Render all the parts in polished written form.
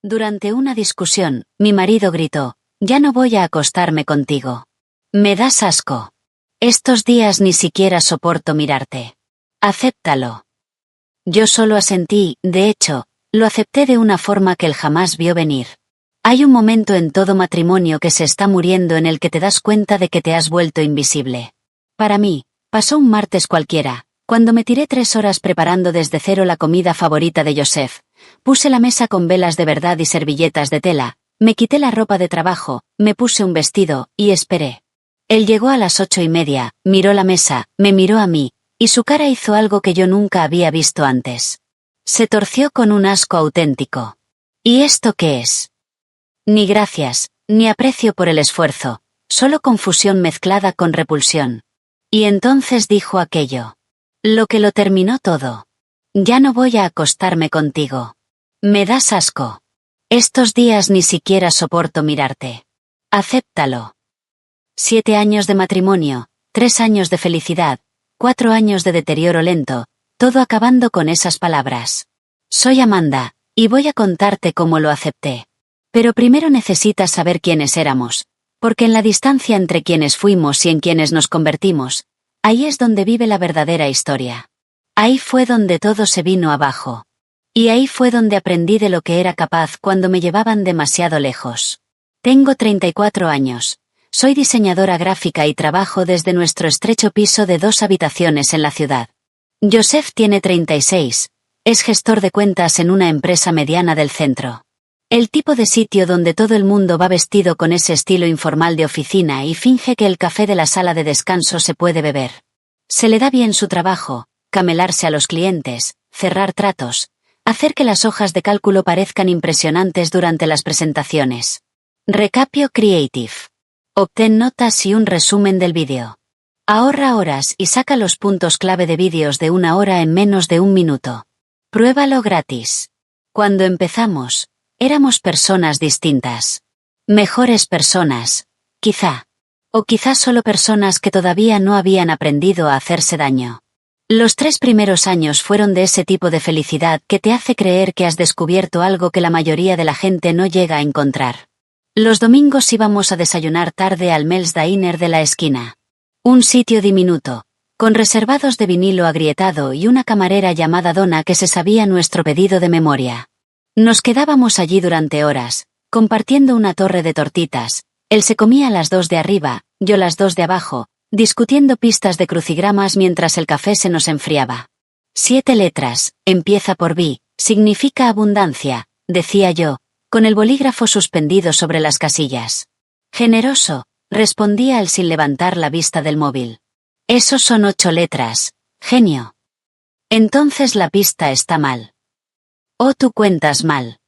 Durante una discusión, mi marido gritó: «Ya no voy a acostarme contigo. Me das asco. Estos días ni siquiera soporto mirarte. Acéptalo». Yo solo asentí, de hecho, lo acepté de una forma que él jamás vio venir. Hay un momento en todo matrimonio que se está muriendo en el que te das cuenta de que te has vuelto invisible. Para mí, pasó un martes cualquiera, cuando me tiré 3 horas preparando desde cero la comida favorita de Joseph. Puse la mesa con velas de verdad y servilletas de tela, me quité la ropa de trabajo, me puse un vestido, y esperé. Él llegó a las 8:30, miró la mesa, me miró a mí, y su cara hizo algo que yo nunca había visto antes. Se torció con un asco auténtico. ¿Y esto qué es? Ni gracias, ni aprecio por el esfuerzo, solo confusión mezclada con repulsión. Y entonces dijo aquello. Lo que lo terminó todo. «Ya no voy a acostarme contigo. Me das asco. Estos días ni siquiera soporto mirarte. Acéptalo». 7 años de matrimonio, 3 años de felicidad, 4 años de deterioro lento, todo acabando con esas palabras. Soy Amanda, y voy a contarte cómo lo acepté. Pero primero necesitas saber quiénes éramos, porque en la distancia entre quienes fuimos y en quienes nos convertimos, ahí es donde vive la verdadera historia. Ahí fue donde todo se vino abajo. Y ahí fue donde aprendí de lo que era capaz cuando me llevaban demasiado lejos. Tengo 34 años. Soy diseñadora gráfica y trabajo desde nuestro estrecho piso de 2 habitaciones en la ciudad. Joseph tiene 36. Es gestor de cuentas en una empresa mediana del centro. El tipo de sitio donde todo el mundo va vestido con ese estilo informal de oficina y finge que el café de la sala de descanso se puede beber. Se le da bien su trabajo, camelarse a los clientes, cerrar tratos, hacer que las hojas de cálculo parezcan impresionantes durante las presentaciones. Recapio Creative. Obtén notas y un resumen del vídeo. Ahorra horas y saca los puntos clave de vídeos de 1 hora en menos de 1 minuto. Pruébalo gratis. Cuando empezamos, éramos personas distintas. Mejores personas, quizá. O quizás solo personas que todavía no habían aprendido a hacerse daño. Los 3 primeros años fueron de ese tipo de felicidad que te hace creer que has descubierto algo que la mayoría de la gente no llega a encontrar. Los domingos íbamos a desayunar tarde al Mel's Diner de la esquina. Un sitio diminuto, con reservados de vinilo agrietado y una camarera llamada Donna que se sabía nuestro pedido de memoria. Nos quedábamos allí durante horas, compartiendo una torre de tortitas. Él se comía las 2 de arriba, yo las 2 de abajo, discutiendo pistas de crucigramas mientras el café se nos enfriaba. 7 letras, empieza por B, significa abundancia, decía yo, con el bolígrafo suspendido sobre las casillas. Generoso, respondía él sin levantar la vista del móvil. Esos son 8 letras, genio. Entonces la pista está mal. Oh, tú cuentas mal.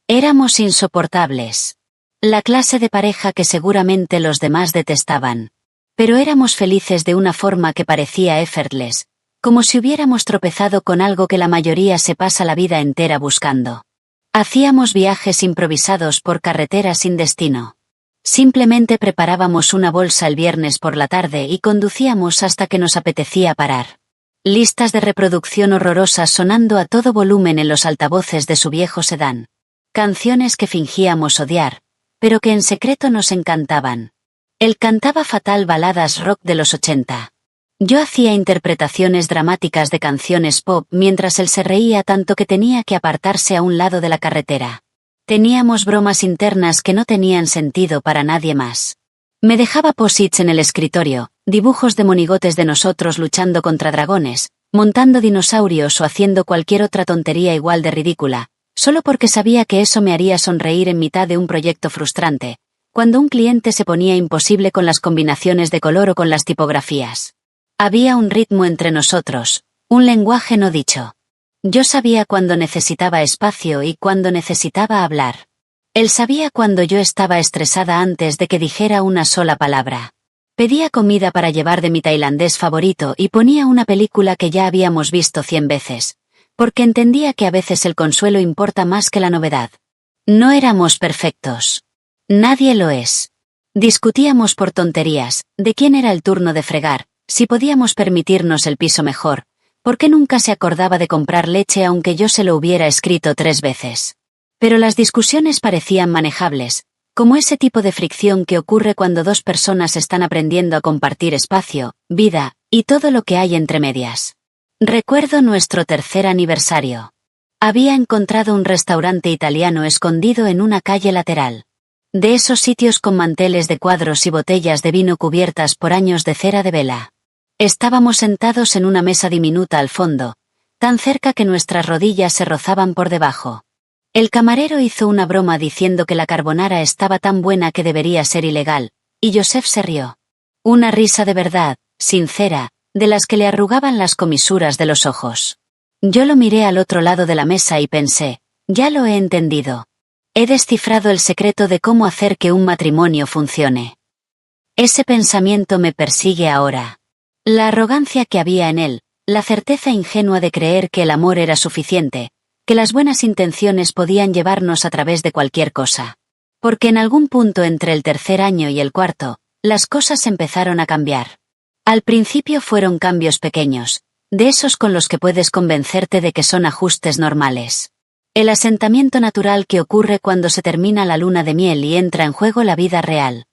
Éramos insoportables. La clase de pareja que seguramente los demás detestaban. Pero éramos felices de una forma que parecía effortless, como si hubiéramos tropezado con algo que la mayoría se pasa la vida entera buscando. Hacíamos viajes improvisados por carreteras sin destino. Simplemente preparábamos una bolsa el viernes por la tarde y conducíamos hasta que nos apetecía parar. Listas de reproducción horrorosas sonando a todo volumen en los altavoces de su viejo sedán. Canciones que fingíamos odiar, pero que en secreto nos encantaban. Él cantaba fatal baladas rock de los 80. Yo hacía interpretaciones dramáticas de canciones pop mientras él se reía tanto que tenía que apartarse a un lado de la carretera. Teníamos bromas internas que no tenían sentido para nadie más. Me dejaba posits en el escritorio, dibujos de monigotes de nosotros luchando contra dragones, montando dinosaurios o haciendo cualquier otra tontería igual de ridícula, solo porque sabía que eso me haría sonreír en mitad de un proyecto frustrante, cuando un cliente se ponía imposible con las combinaciones de color o con las tipografías. Había un ritmo entre nosotros, un lenguaje no dicho. Yo sabía cuando necesitaba espacio y cuando necesitaba hablar. Él sabía cuando yo estaba estresada antes de que dijera una sola palabra. Pedía comida para llevar de mi tailandés favorito y ponía una película que ya habíamos visto 100 veces, porque entendía que a veces el consuelo importa más que la novedad. No éramos perfectos. Nadie lo es. Discutíamos por tonterías, de quién era el turno de fregar, si podíamos permitirnos el piso mejor, porque nunca se acordaba de comprar leche aunque yo se lo hubiera escrito 3 veces. Pero las discusiones parecían manejables, como ese tipo de fricción que ocurre cuando dos personas están aprendiendo a compartir espacio, vida, y todo lo que hay entre medias. Recuerdo nuestro tercer aniversario. Había encontrado un restaurante italiano escondido en una calle lateral. De esos sitios con manteles de cuadros y botellas de vino cubiertas por años de cera de vela. Estábamos sentados en una mesa diminuta al fondo, tan cerca que nuestras rodillas se rozaban por debajo. El camarero hizo una broma diciendo que la carbonara estaba tan buena que debería ser ilegal, y Joseph se rió. Una risa de verdad, sincera, de las que le arrugaban las comisuras de los ojos. Yo lo miré al otro lado de la mesa y pensé, ya lo he entendido. He descifrado el secreto de cómo hacer que un matrimonio funcione. Ese pensamiento me persigue ahora. La arrogancia que había en él, la certeza ingenua de creer que el amor era suficiente, que las buenas intenciones podían llevarnos a través de cualquier cosa. Porque en algún punto entre el tercer año y el cuarto, las cosas empezaron a cambiar. Al principio fueron cambios pequeños, de esos con los que puedes convencerte de que son ajustes normales. El asentamiento natural que ocurre cuando se termina la luna de miel y entra en juego la vida real.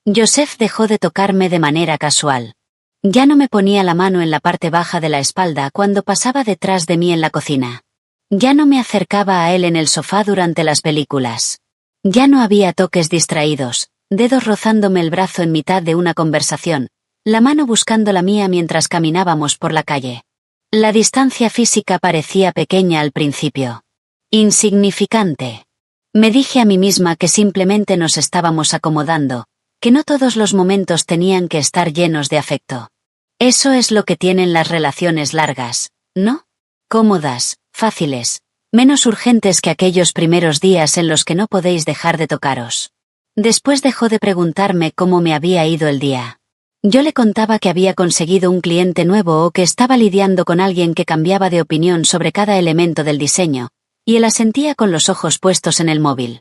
Joseph dejó de tocarme de manera casual. Ya no me ponía la mano en la parte baja de la espalda cuando pasaba detrás de mí en la cocina. Ya no me acercaba a él en el sofá durante las películas. Ya no había toques distraídos, dedos rozándome el brazo en mitad de una conversación, la mano buscando la mía mientras caminábamos por la calle. La distancia física parecía pequeña al principio. Insignificante. Me dije a mí misma que simplemente nos estábamos acomodando, que no todos los momentos tenían que estar llenos de afecto. Eso es lo que tienen las relaciones largas, ¿no? Cómodas, fáciles, menos urgentes que aquellos primeros días en los que no podéis dejar de tocaros. Después dejó de preguntarme cómo me había ido el día. Yo le contaba que había conseguido un cliente nuevo o que estaba lidiando con alguien que cambiaba de opinión sobre cada elemento del diseño, y él asentía con los ojos puestos en el móvil.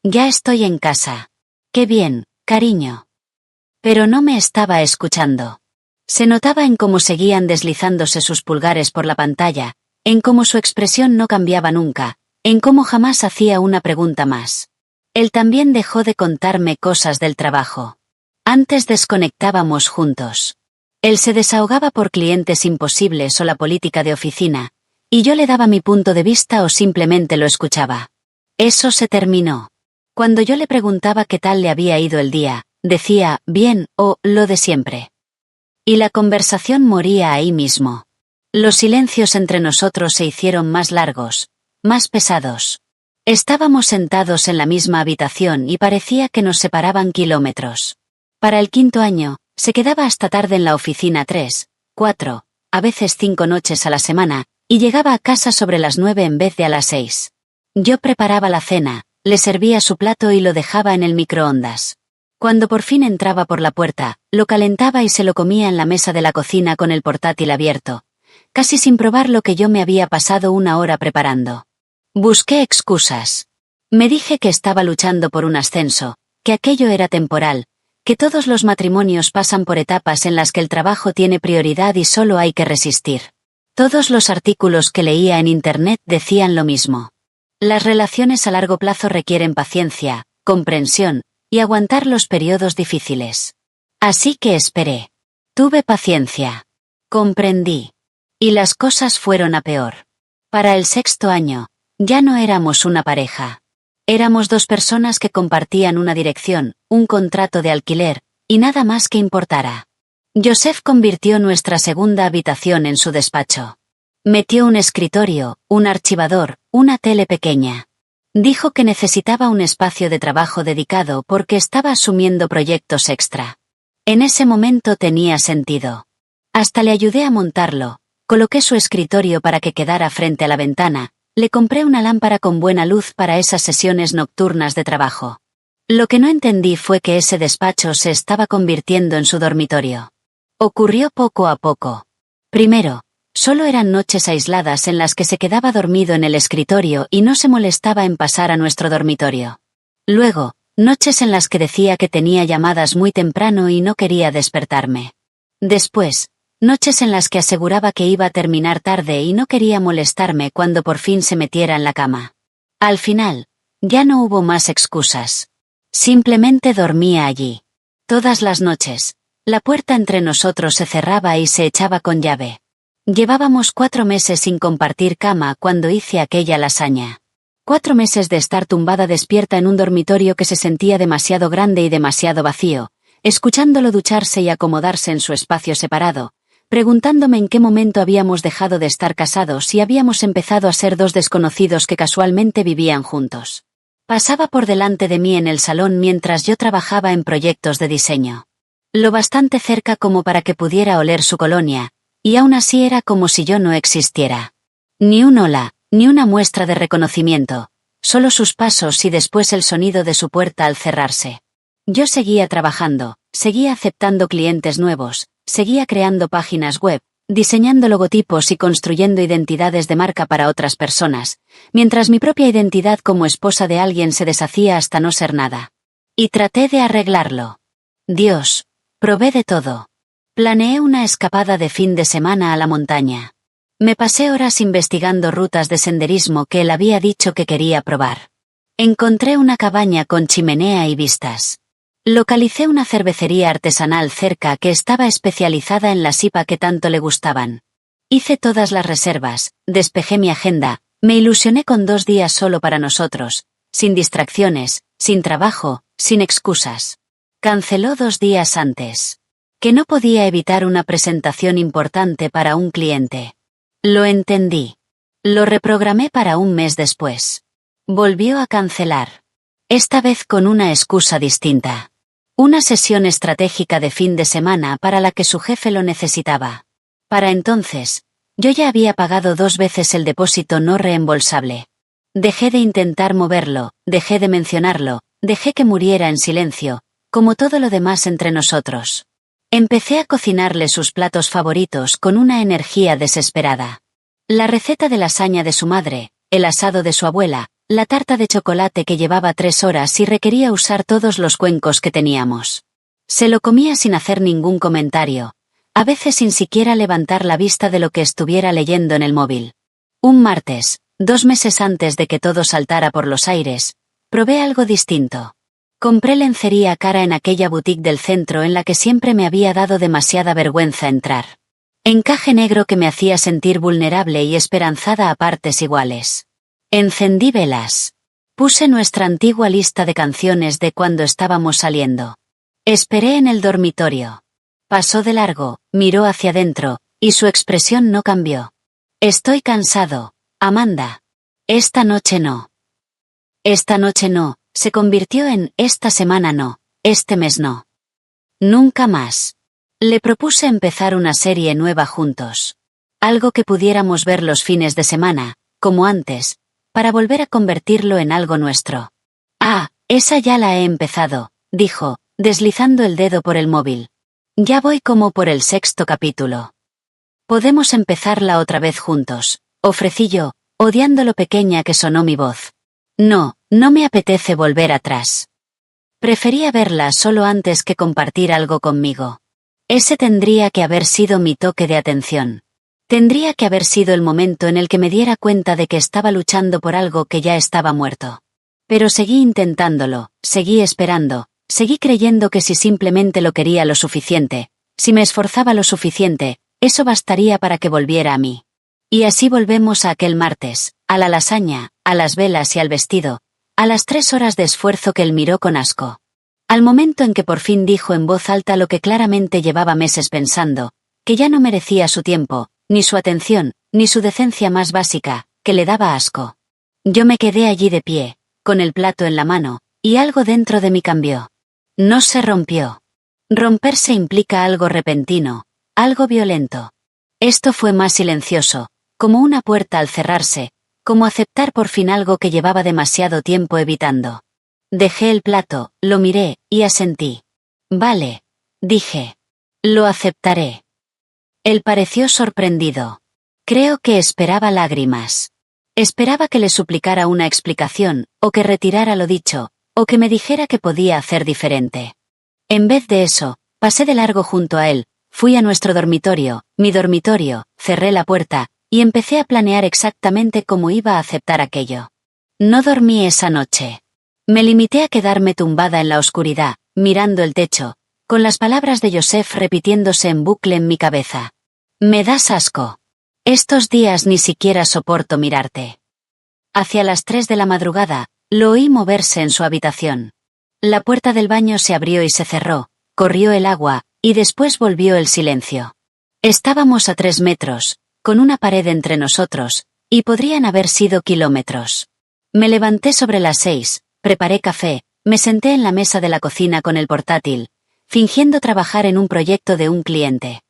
Ya estoy en casa. Qué bien, cariño. Pero no me estaba escuchando. Se notaba en cómo seguían deslizándose sus pulgares por la pantalla, en cómo su expresión no cambiaba nunca, en cómo jamás hacía una pregunta más. Él también dejó de contarme cosas del trabajo. Antes desconectábamos juntos. Él se desahogaba por clientes imposibles o la política de oficina, y yo le daba mi punto de vista o simplemente lo escuchaba. Eso se terminó. Cuando yo le preguntaba qué tal le había ido el día, decía, bien, o lo de siempre. Y la conversación moría ahí mismo. Los silencios entre nosotros se hicieron más largos, más pesados. Estábamos sentados en la misma habitación y parecía que nos separaban kilómetros. Para el quinto año, se quedaba hasta tarde en la oficina 3, 4, a veces 5 noches a la semana, y llegaba a casa sobre las 9 en vez de a las 6. Yo preparaba la cena, le servía su plato y lo dejaba en el microondas. Cuando por fin entraba por la puerta, lo calentaba y se lo comía en la mesa de la cocina con el portátil abierto, casi sin probar lo que yo me había pasado una hora preparando. Busqué excusas. Me dije que estaba luchando por un ascenso, que aquello era temporal, que todos los matrimonios pasan por etapas en las que el trabajo tiene prioridad y solo hay que resistir. Todos los artículos que leía en Internet decían lo mismo. Las relaciones a largo plazo requieren paciencia, comprensión, y aguantar los periodos difíciles. Así que esperé. Tuve paciencia. Comprendí. Y las cosas fueron a peor. Para el sexto año, ya no éramos una pareja. Éramos dos personas que compartían una dirección, un contrato de alquiler, y nada más que importara. Joseph convirtió nuestra segunda habitación en su despacho. Metió un escritorio, un archivador, una tele pequeña. Dijo que necesitaba un espacio de trabajo dedicado porque estaba asumiendo proyectos extra. En ese momento tenía sentido. Hasta le ayudé a montarlo, coloqué su escritorio para que quedara frente a la ventana, le compré una lámpara con buena luz para esas sesiones nocturnas de trabajo. Lo que no entendí fue que ese despacho se estaba convirtiendo en su dormitorio. Ocurrió poco a poco. Primero, solo eran noches aisladas en las que se quedaba dormido en el escritorio y no se molestaba en pasar a nuestro dormitorio. Luego, noches en las que decía que tenía llamadas muy temprano y no quería despertarme. Después, noches en las que aseguraba que iba a terminar tarde y no quería molestarme cuando por fin se metiera en la cama. Al final, Ya no hubo más excusas. Simplemente dormía allí. Todas las noches, la puerta entre nosotros se cerraba y se echaba con llave. Llevábamos 4 meses sin compartir cama cuando hice aquella lasaña. 4 meses de estar tumbada despierta en un dormitorio que se sentía demasiado grande y demasiado vacío, escuchándolo ducharse y acomodarse en su espacio separado, preguntándome en qué momento habíamos dejado de estar casados y habíamos empezado a ser 2 desconocidos que casualmente vivían juntos. Pasaba por delante de mí en el salón mientras yo trabajaba en proyectos de diseño. Lo bastante cerca como para que pudiera oler su colonia, y aún así era como si yo no existiera. Ni un hola, ni una muestra de reconocimiento, solo sus pasos y después el sonido de su puerta al cerrarse. Yo seguía trabajando, seguía aceptando clientes nuevos, seguía creando páginas web, diseñando logotipos y construyendo identidades de marca para otras personas, mientras mi propia identidad como esposa de alguien se deshacía hasta no ser nada. Y traté de arreglarlo. Dios, probé de todo. Planeé una escapada de fin de semana a la montaña. Me pasé horas investigando rutas de senderismo que él había dicho que quería probar. Encontré una cabaña con chimenea y vistas. Localicé una cervecería artesanal cerca que estaba especializada en la sipa que tanto le gustaban. Hice todas las reservas, despejé mi agenda, me ilusioné con 2 días solo para nosotros, sin distracciones, sin trabajo, sin excusas. Canceló 2 días antes. Que no podía evitar una presentación importante para un cliente. Lo entendí. Lo reprogramé para un mes después. Volvió a cancelar. Esta vez con una excusa distinta. Una sesión estratégica de fin de semana para la que su jefe lo necesitaba. Para entonces, yo ya había pagado 2 veces el depósito no reembolsable. Dejé de intentar moverlo, dejé de mencionarlo, dejé que muriera en silencio, como todo lo demás entre nosotros. Empecé a cocinarle sus platos favoritos con una energía desesperada. La receta de lasaña de su madre, el asado de su abuela, la tarta de chocolate que llevaba 3 horas y requería usar todos los cuencos que teníamos. Se lo comía sin hacer ningún comentario, a veces sin siquiera levantar la vista de lo que estuviera leyendo en el móvil. Un martes, 2 meses antes de que todo saltara por los aires, probé algo distinto. Compré lencería cara en aquella boutique del centro en la que siempre me había dado demasiada vergüenza entrar. Encaje negro que me hacía sentir vulnerable y esperanzada a partes iguales. Encendí velas. Puse nuestra antigua lista de canciones de cuando estábamos saliendo. Esperé en el dormitorio. Pasó de largo, miró hacia adentro, y su expresión no cambió. Estoy cansado, Amanda. Esta noche no. Esta noche no, se convirtió en esta semana no, este mes no. Nunca más. Le propuse empezar una serie nueva juntos. Algo que pudiéramos ver los fines de semana, como antes, para volver a convertirlo en algo nuestro. Ah, esa ya la he empezado, dijo, deslizando el dedo por el móvil. Ya voy como por el 6º capítulo. Podemos empezarla otra vez juntos, ofrecí yo, odiando lo pequeña que sonó mi voz. No, no me apetece volver atrás. Prefería verla solo antes que compartir algo conmigo. Ese tendría que haber sido mi toque de atención. Tendría que haber sido el momento en el que me diera cuenta de que estaba luchando por algo que ya estaba muerto. Pero seguí intentándolo, seguí esperando, seguí creyendo que si simplemente lo quería lo suficiente, si me esforzaba lo suficiente, eso bastaría para que volviera a mí. Y así volvemos a aquel martes, a la lasaña, a las velas y al vestido, a las 3 horas de esfuerzo que él miró con asco. Al momento en que por fin dijo en voz alta lo que claramente llevaba meses pensando, que ya no merecía su tiempo, ni su atención, ni su decencia más básica, que le daba asco. Yo me quedé allí de pie, con el plato en la mano, y algo dentro de mí cambió. No se rompió. Romperse implica algo repentino, algo violento. Esto fue más silencioso, como una puerta al cerrarse, como aceptar por fin algo que llevaba demasiado tiempo evitando. Dejé el plato, lo miré, y asentí. Vale, dije. Lo aceptaré. Él pareció sorprendido. Creo que esperaba lágrimas. Esperaba que le suplicara una explicación, o que retirara lo dicho, o que me dijera que podía hacer diferente. En vez de eso, pasé de largo junto a él, fui a nuestro dormitorio, mi dormitorio, cerré la puerta, y empecé a planear exactamente cómo iba a aceptar aquello. No dormí esa noche. Me limité a quedarme tumbada en la oscuridad, mirando el techo, con las palabras de Joseph repitiéndose en bucle en mi cabeza. Me das asco. Estos días ni siquiera soporto mirarte. Hacia las 3 de la madrugada, lo oí moverse en su habitación. La puerta del baño se abrió y se cerró, corrió el agua, y después volvió el silencio. Estábamos a 3 metros, con una pared entre nosotros, y podrían haber sido kilómetros. Me levanté sobre las 6, preparé café, me senté en la mesa de la cocina con el portátil, fingiendo trabajar en un proyecto de un cliente.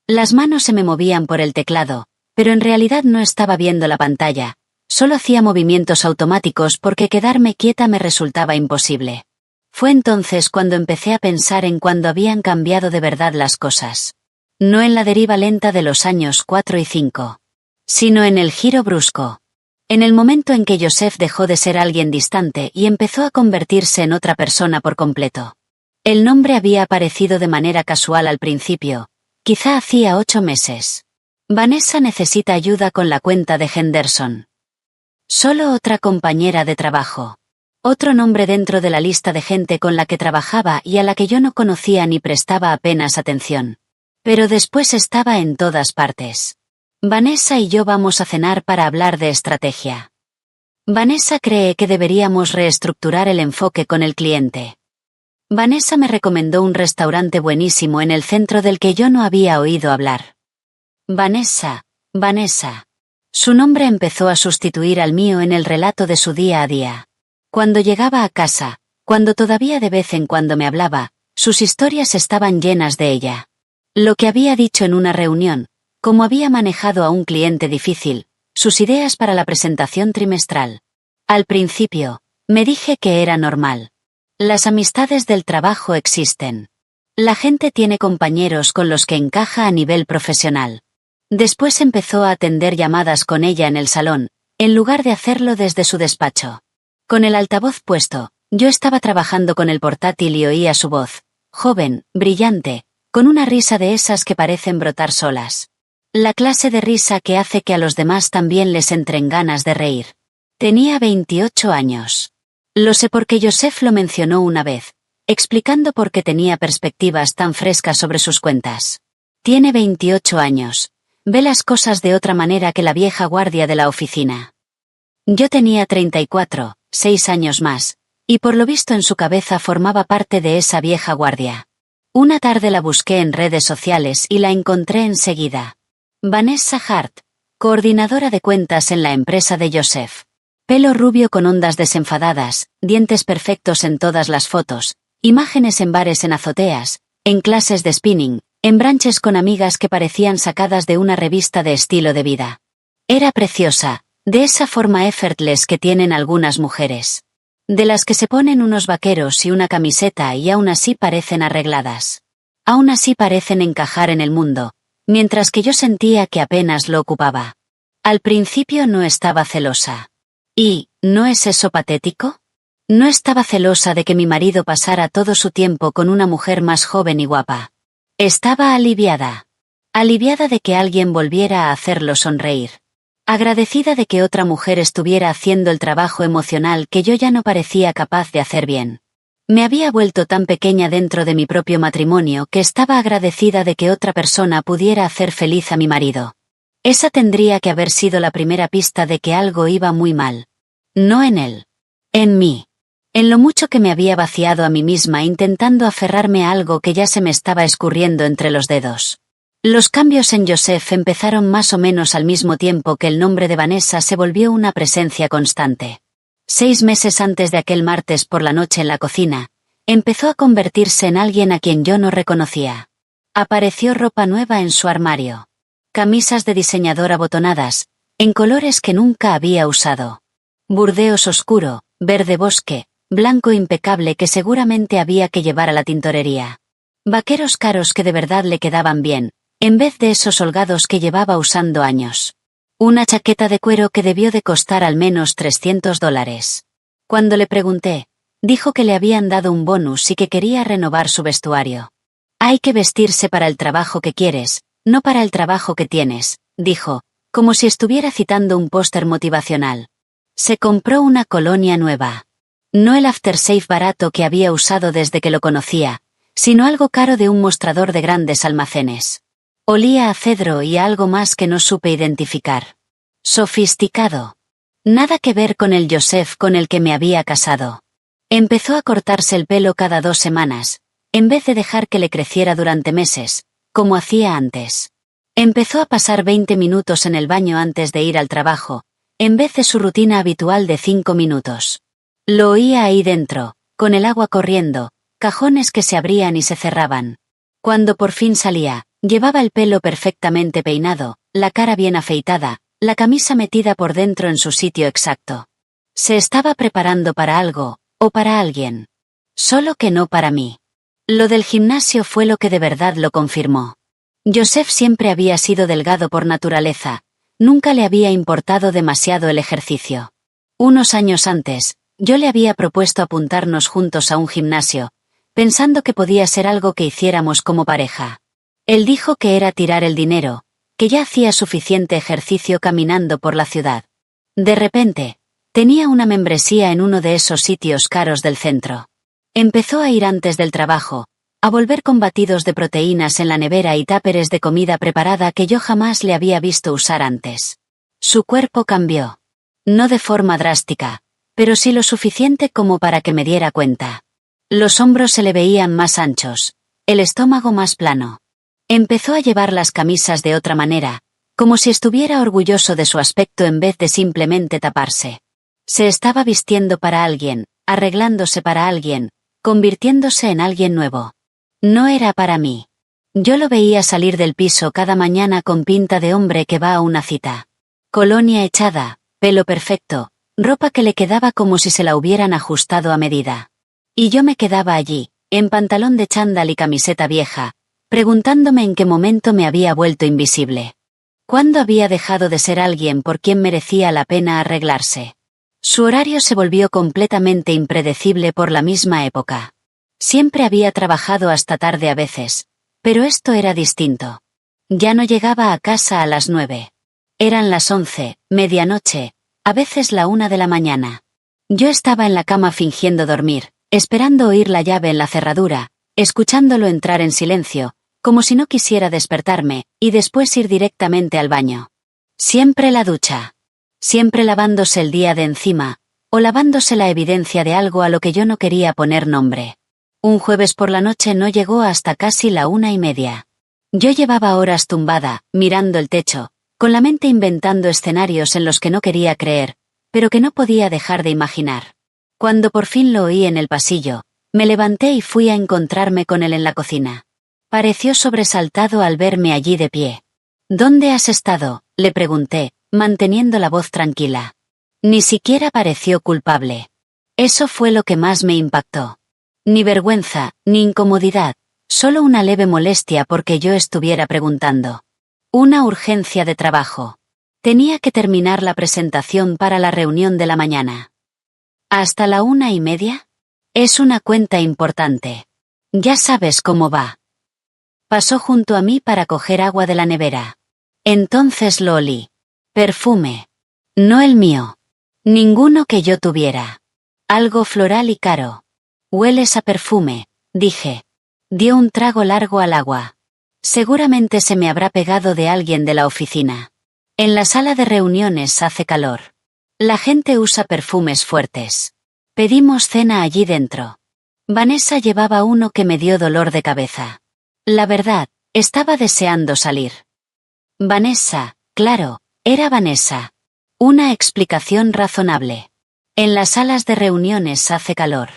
Las manos se me movían por el teclado, pero en realidad no estaba viendo la pantalla, solo hacía movimientos automáticos porque quedarme quieta me resultaba imposible. Fue entonces cuando empecé a pensar en cuándo habían cambiado de verdad las cosas. No en la deriva lenta de los años 4 y 5, sino en el giro brusco. En el momento en que Joseph dejó de ser alguien distante y empezó a convertirse en otra persona por completo. El nombre había aparecido de manera casual al principio, quizá hacía 8 meses. Vanessa necesita ayuda con la cuenta de Henderson. Solo otra compañera de trabajo. Otro nombre dentro de la lista de gente con la que trabajaba y a la que yo no conocía ni prestaba apenas atención. Pero después estaba en todas partes. Vanessa y yo vamos a cenar para hablar de estrategia. Vanessa cree que deberíamos reestructurar el enfoque con el cliente. Vanessa me recomendó un restaurante buenísimo en el centro del que yo no había oído hablar. Vanessa. Su nombre empezó a sustituir al mío en el relato de su día a día. Cuando llegaba a casa, cuando todavía de vez en cuando me hablaba, sus historias estaban llenas de ella. Lo que había dicho en una reunión, cómo había manejado a un cliente difícil, sus ideas para la presentación trimestral. Al principio, me dije que era normal. Las amistades del trabajo existen. La gente tiene compañeros con los que encaja a nivel profesional. Después empezó a atender llamadas con ella en el salón, en lugar de hacerlo desde su despacho. Con el altavoz puesto, yo estaba trabajando con el portátil y oía su voz, joven, brillante, con una risa de esas que parecen brotar solas. La clase de risa que hace que a los demás también les entren ganas de reír. Tenía 28 años. Lo sé porque Joseph lo mencionó una vez, explicando por qué tenía perspectivas tan frescas sobre sus cuentas. Tiene 28 años. Ve las cosas de otra manera que la vieja guardia de la oficina. Yo tenía 34, 6 años más, y por lo visto en su cabeza formaba parte de esa vieja guardia. Una tarde la busqué en redes sociales y la encontré enseguida. Vanessa Hart, coordinadora de cuentas en la empresa de Joseph. Pelo rubio con ondas desenfadadas, dientes perfectos en todas las fotos, imágenes en bares en azoteas, en clases de spinning, en brunches con amigas que parecían sacadas de una revista de estilo de vida. Era preciosa, de esa forma effortless que tienen algunas mujeres. De las que se ponen unos vaqueros y una camiseta y aún así parecen arregladas. Aún así parecen encajar en el mundo, mientras que yo sentía que apenas lo ocupaba. Al principio no estaba celosa. ¿Y, no es eso patético? No estaba celosa de que mi marido pasara todo su tiempo con una mujer más joven y guapa. Estaba aliviada. Aliviada de que alguien volviera a hacerlo sonreír. Agradecida de que otra mujer estuviera haciendo el trabajo emocional que yo ya no parecía capaz de hacer bien. Me había vuelto tan pequeña dentro de mi propio matrimonio que estaba agradecida de que otra persona pudiera hacer feliz a mi marido. Esa tendría que haber sido la primera pista de que algo iba muy mal. No en él. En mí. En lo mucho que me había vaciado a mí misma intentando aferrarme a algo que ya se me estaba escurriendo entre los dedos. Los cambios en Joseph empezaron más o menos al mismo tiempo que el nombre de Vanessa se volvió una presencia constante. 6 meses antes de aquel martes por la noche en la cocina, empezó a convertirse en alguien a quien yo no reconocía. Apareció ropa nueva en su armario. Camisas de diseñador abotonadas, en colores que nunca había usado. Burdeos oscuro, verde bosque, blanco impecable que seguramente había que llevar a la tintorería. Vaqueros caros que de verdad le quedaban bien, en vez de esos holgados que llevaba usando años. Una chaqueta de cuero que debió de costar al menos $300. Cuando le pregunté, dijo que le habían dado un bonus y que quería renovar su vestuario. Hay que vestirse para el trabajo que quieres, no para el trabajo que tienes, dijo, como si estuviera citando un póster motivacional. Se compró una colonia nueva. No el aftershave barato que había usado desde que lo conocía, sino algo caro de un mostrador de grandes almacenes. Olía a cedro y a algo más que no supe identificar. Sofisticado. Nada que ver con el Joseph con el que me había casado. Empezó a cortarse el pelo cada 2 semanas, en vez de dejar que le creciera durante meses, como hacía antes. Empezó a pasar 20 minutos en el baño antes de ir al trabajo, en vez de su rutina habitual de 5 minutos. Lo oía ahí dentro, con el agua corriendo, cajones que se abrían y se cerraban. Cuando por fin salía, llevaba el pelo perfectamente peinado, la cara bien afeitada, la camisa metida por dentro en su sitio exacto. Se estaba preparando para algo, o para alguien. Solo que no para mí. Lo del gimnasio fue lo que de verdad lo confirmó. Joseph siempre había sido delgado por naturaleza, nunca le había importado demasiado el ejercicio. Unos años antes, yo le había propuesto apuntarnos juntos a un gimnasio, pensando que podía ser algo que hiciéramos como pareja. Él dijo que era tirar el dinero, que ya hacía suficiente ejercicio caminando por la ciudad. De repente, tenía una membresía en uno de esos sitios caros del centro. Empezó a ir antes del trabajo, a volver con batidos de proteínas en la nevera y táperes de comida preparada que yo jamás le había visto usar antes. Su cuerpo cambió. No de forma drástica, pero sí lo suficiente como para que me diera cuenta. Los hombros se le veían más anchos, el estómago más plano. Empezó a llevar las camisas de otra manera, como si estuviera orgulloso de su aspecto en vez de simplemente taparse. Se estaba vistiendo para alguien, arreglándose para alguien, convirtiéndose en alguien nuevo. No era para mí. Yo lo veía salir del piso cada mañana con pinta de hombre que va a una cita. Colonia echada, pelo perfecto, ropa que le quedaba como si se la hubieran ajustado a medida. Y yo me quedaba allí, en pantalón de chándal y camiseta vieja, preguntándome en qué momento me había vuelto invisible. ¿Cuándo había dejado de ser alguien por quien merecía la pena arreglarse? Su horario se volvió completamente impredecible por la misma época. Siempre había trabajado hasta tarde a veces, pero esto era distinto. Ya no llegaba a casa a las 9. Eran las 11, medianoche, a veces la 1 de la mañana. Yo estaba en la cama fingiendo dormir, esperando oír la llave en la cerradura, escuchándolo entrar en silencio, como si no quisiera despertarme, y después ir directamente al baño. Siempre la ducha. Siempre lavándose el día de encima, o lavándose la evidencia de algo a lo que yo no quería poner nombre. Un jueves por la noche no llegó hasta casi la 1:30. Yo llevaba horas tumbada, mirando el techo, con la mente inventando escenarios en los que no quería creer, pero que no podía dejar de imaginar. Cuando por fin lo oí en el pasillo, me levanté y fui a encontrarme con él en la cocina. Pareció sobresaltado al verme allí de pie. ¿Dónde has estado?, le pregunté, manteniendo la voz tranquila. Ni siquiera pareció culpable. Eso fue lo que más me impactó. Ni vergüenza, ni incomodidad, solo una leve molestia porque yo estuviera preguntando. Una urgencia de trabajo. Tenía que terminar la presentación para la reunión de la mañana. ¿Hasta la 1:30? Es una cuenta importante. Ya sabes cómo va. Pasó junto a mí para coger agua de la nevera. Entonces lo olí. Perfume. No el mío. Ninguno que yo tuviera. Algo floral y caro. Hueles a perfume, dije. Dio un trago largo al agua. Seguramente se me habrá pegado de alguien de la oficina. En la sala de reuniones hace calor. La gente usa perfumes fuertes. Pedimos cena allí dentro. Vanessa llevaba uno que me dio dolor de cabeza. La verdad, estaba deseando salir. Vanessa, claro, era Vanessa. Una explicación razonable. En las salas de reuniones hace calor.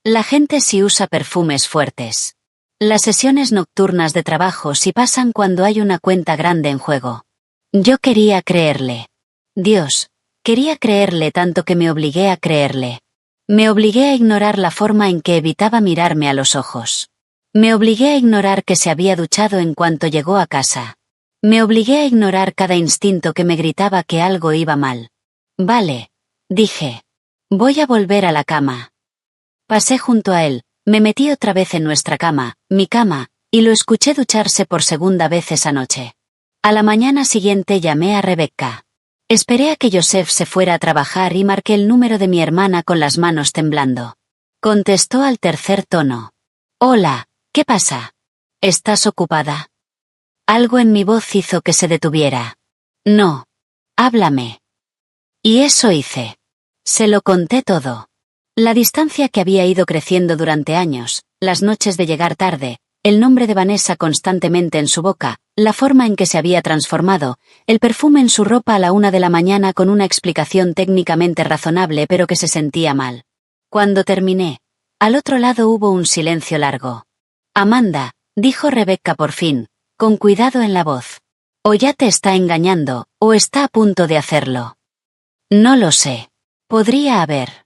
La gente sí usa perfumes fuertes. Las sesiones nocturnas de trabajo sí pasan cuando hay una cuenta grande en juego. Yo quería creerle. Dios, quería creerle tanto que me obligué a creerle. Me obligué a ignorar la forma en que evitaba mirarme a los ojos. Me obligué a ignorar que se había duchado en cuanto llegó a casa. Me obligué a ignorar cada instinto que me gritaba que algo iba mal. Vale, dije. Voy a volver a la cama. Pasé junto a él, me metí otra vez en nuestra cama, mi cama, y lo escuché ducharse por segunda vez esa noche. A la mañana siguiente llamé a Rebecca. Esperé a que Joseph se fuera a trabajar y marqué el número de mi hermana con las manos temblando. Contestó al tercer tono. Hola, ¿qué pasa? ¿Estás ocupada? Algo en mi voz hizo que se detuviera. No. Háblame. Y eso hice. Se lo conté todo. La distancia que había ido creciendo durante años, las noches de llegar tarde, el nombre de Vanessa constantemente en su boca, la forma en que se había transformado, el perfume en su ropa a la 1 de la mañana con una explicación técnicamente razonable pero que se sentía mal. Cuando terminé, al otro lado hubo un silencio largo. Amanda, dijo Rebecca por fin, con cuidado en la voz. O ya te está engañando, o está a punto de hacerlo. No lo sé. Podría haber.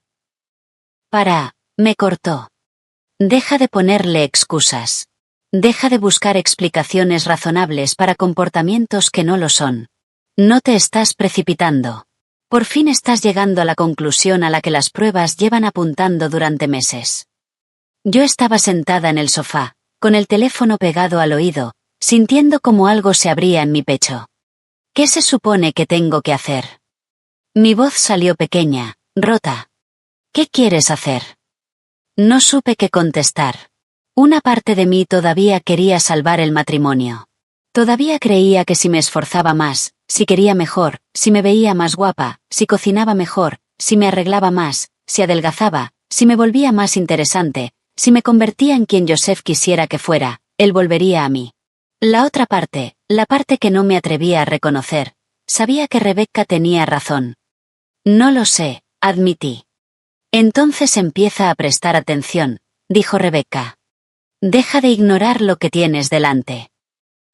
Me cortó. Deja de ponerle excusas. Deja de buscar explicaciones razonables para comportamientos que no lo son. No te estás precipitando. Por fin estás llegando a la conclusión a la que las pruebas llevan apuntando durante meses. Yo estaba sentada en el sofá, con el teléfono pegado al oído, sintiendo como algo se abría en mi pecho. ¿Qué se supone que tengo que hacer? Mi voz salió pequeña, rota. ¿Qué quieres hacer? No supe qué contestar. Una parte de mí todavía quería salvar el matrimonio. Todavía creía que si me esforzaba más, si quería mejor, si me veía más guapa, si cocinaba mejor, si me arreglaba más, si adelgazaba, si me volvía más interesante, si me convertía en quien Joseph quisiera que fuera, él volvería a mí. La otra parte, la parte que no me atrevía a reconocer, sabía que Rebecca tenía razón. No lo sé, admití. Entonces empieza a prestar atención, dijo Rebecca. Deja de ignorar lo que tienes delante.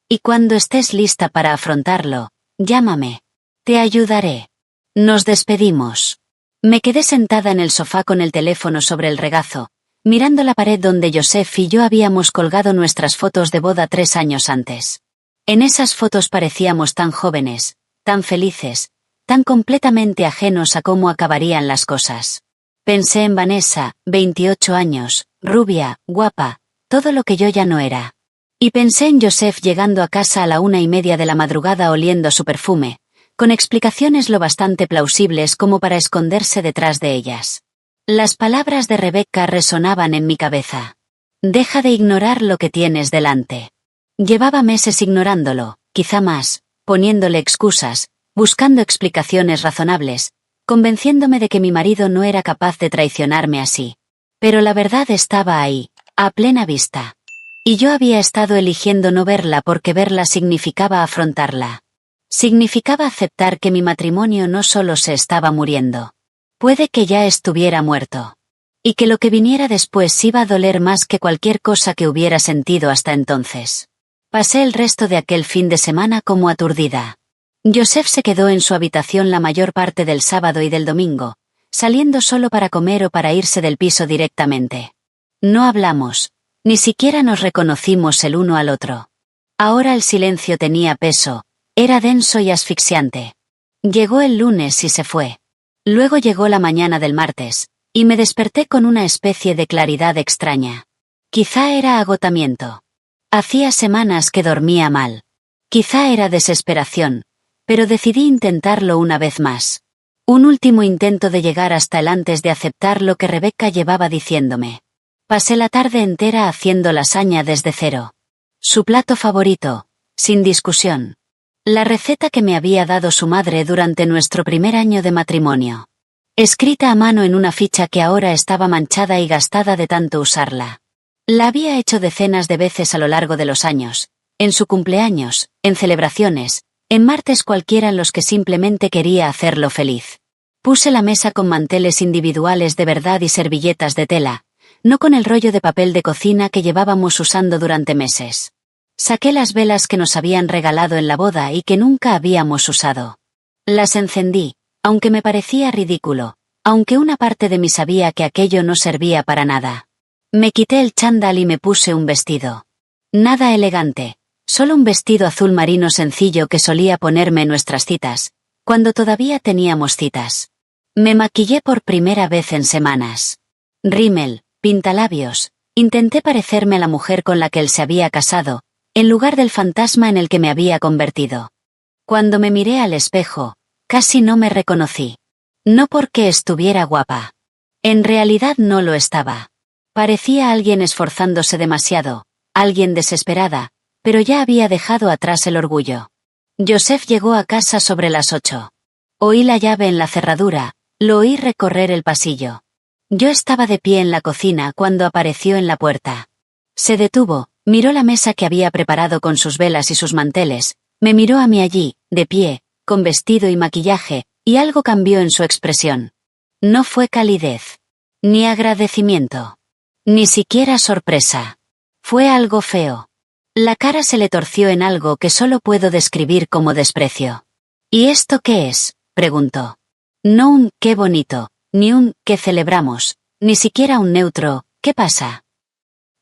Y cuando estés lista para afrontarlo, llámame. Te ayudaré. Nos despedimos. Me quedé sentada en el sofá con el teléfono sobre el regazo, mirando la pared donde Joseph y yo habíamos colgado nuestras fotos de boda 3 años antes. En esas fotos parecíamos tan jóvenes, tan felices, tan completamente ajenos a cómo acabarían las cosas. Pensé en Vanessa, 28 años, rubia, guapa, todo lo que yo ya no era. Y pensé en Joseph llegando a casa a la 1:30 de la madrugada oliendo su perfume, con explicaciones lo bastante plausibles como para esconderse detrás de ellas. Las palabras de Rebecca resonaban en mi cabeza. Deja de ignorar lo que tienes delante. Llevaba meses ignorándolo, quizá más, poniéndole excusas, buscando explicaciones razonables, convenciéndome de que mi marido no era capaz de traicionarme así. Pero la verdad estaba ahí, a plena vista. Y yo había estado eligiendo no verla porque verla significaba afrontarla. Significaba aceptar que mi matrimonio no solo se estaba muriendo. Puede que ya estuviera muerto. Y que lo que viniera después iba a doler más que cualquier cosa que hubiera sentido hasta entonces. Pasé el resto de aquel fin de semana como aturdida. Joseph se quedó en su habitación la mayor parte del sábado y del domingo, saliendo solo para comer o para irse del piso directamente. No hablamos, ni siquiera nos reconocimos el uno al otro. Ahora el silencio tenía peso, era denso y asfixiante. Llegó el lunes y se fue. Luego llegó la mañana del martes, y me desperté con una especie de claridad extraña. Quizá era agotamiento. Hacía semanas que dormía mal. Quizá era desesperación, pero decidí intentarlo una vez más. Un último intento de llegar hasta el antes de aceptar lo que Rebecca llevaba diciéndome. Pasé la tarde entera haciendo lasaña desde cero. Su plato favorito, sin discusión. La receta que me había dado su madre durante nuestro primer año de matrimonio. Escrita a mano en una ficha que ahora estaba manchada y gastada de tanto usarla. La había hecho decenas de veces a lo largo de los años, en su cumpleaños, en celebraciones, en martes cualquiera en los que simplemente quería hacerlo feliz. Puse la mesa con manteles individuales de verdad y servilletas de tela, no con el rollo de papel de cocina que llevábamos usando durante meses. Saqué las velas que nos habían regalado en la boda y que nunca habíamos usado. Las encendí, aunque me parecía ridículo, aunque una parte de mí sabía que aquello no servía para nada. Me quité el chándal y me puse un vestido. Nada elegante, solo un vestido azul marino sencillo que solía ponerme en nuestras citas, cuando todavía teníamos citas. Me maquillé por primera vez en semanas. Rímel, pintalabios, intenté parecerme a la mujer con la que él se había casado, en lugar del fantasma en el que me había convertido. Cuando me miré al espejo, Casi no me reconocí. No porque estuviera guapa. En realidad no lo estaba. Parecía alguien esforzándose demasiado, alguien desesperada, pero ya había dejado atrás el orgullo. Joseph llegó a casa sobre las 8. Oí la llave en la cerradura, lo oí recorrer el pasillo. Yo estaba de pie en la cocina cuando apareció en la puerta. Se detuvo, miró la mesa que había preparado con sus velas y sus manteles, me miró a mí allí, de pie, con vestido y maquillaje, y algo cambió en su expresión. No fue calidez. Ni agradecimiento. Ni siquiera sorpresa. Fue algo feo. La cara se le torció en algo que solo puedo describir como desprecio. ¿Y esto qué es?, preguntó. No un «qué bonito», ni un «qué celebramos», ni siquiera un neutro «¿qué pasa?».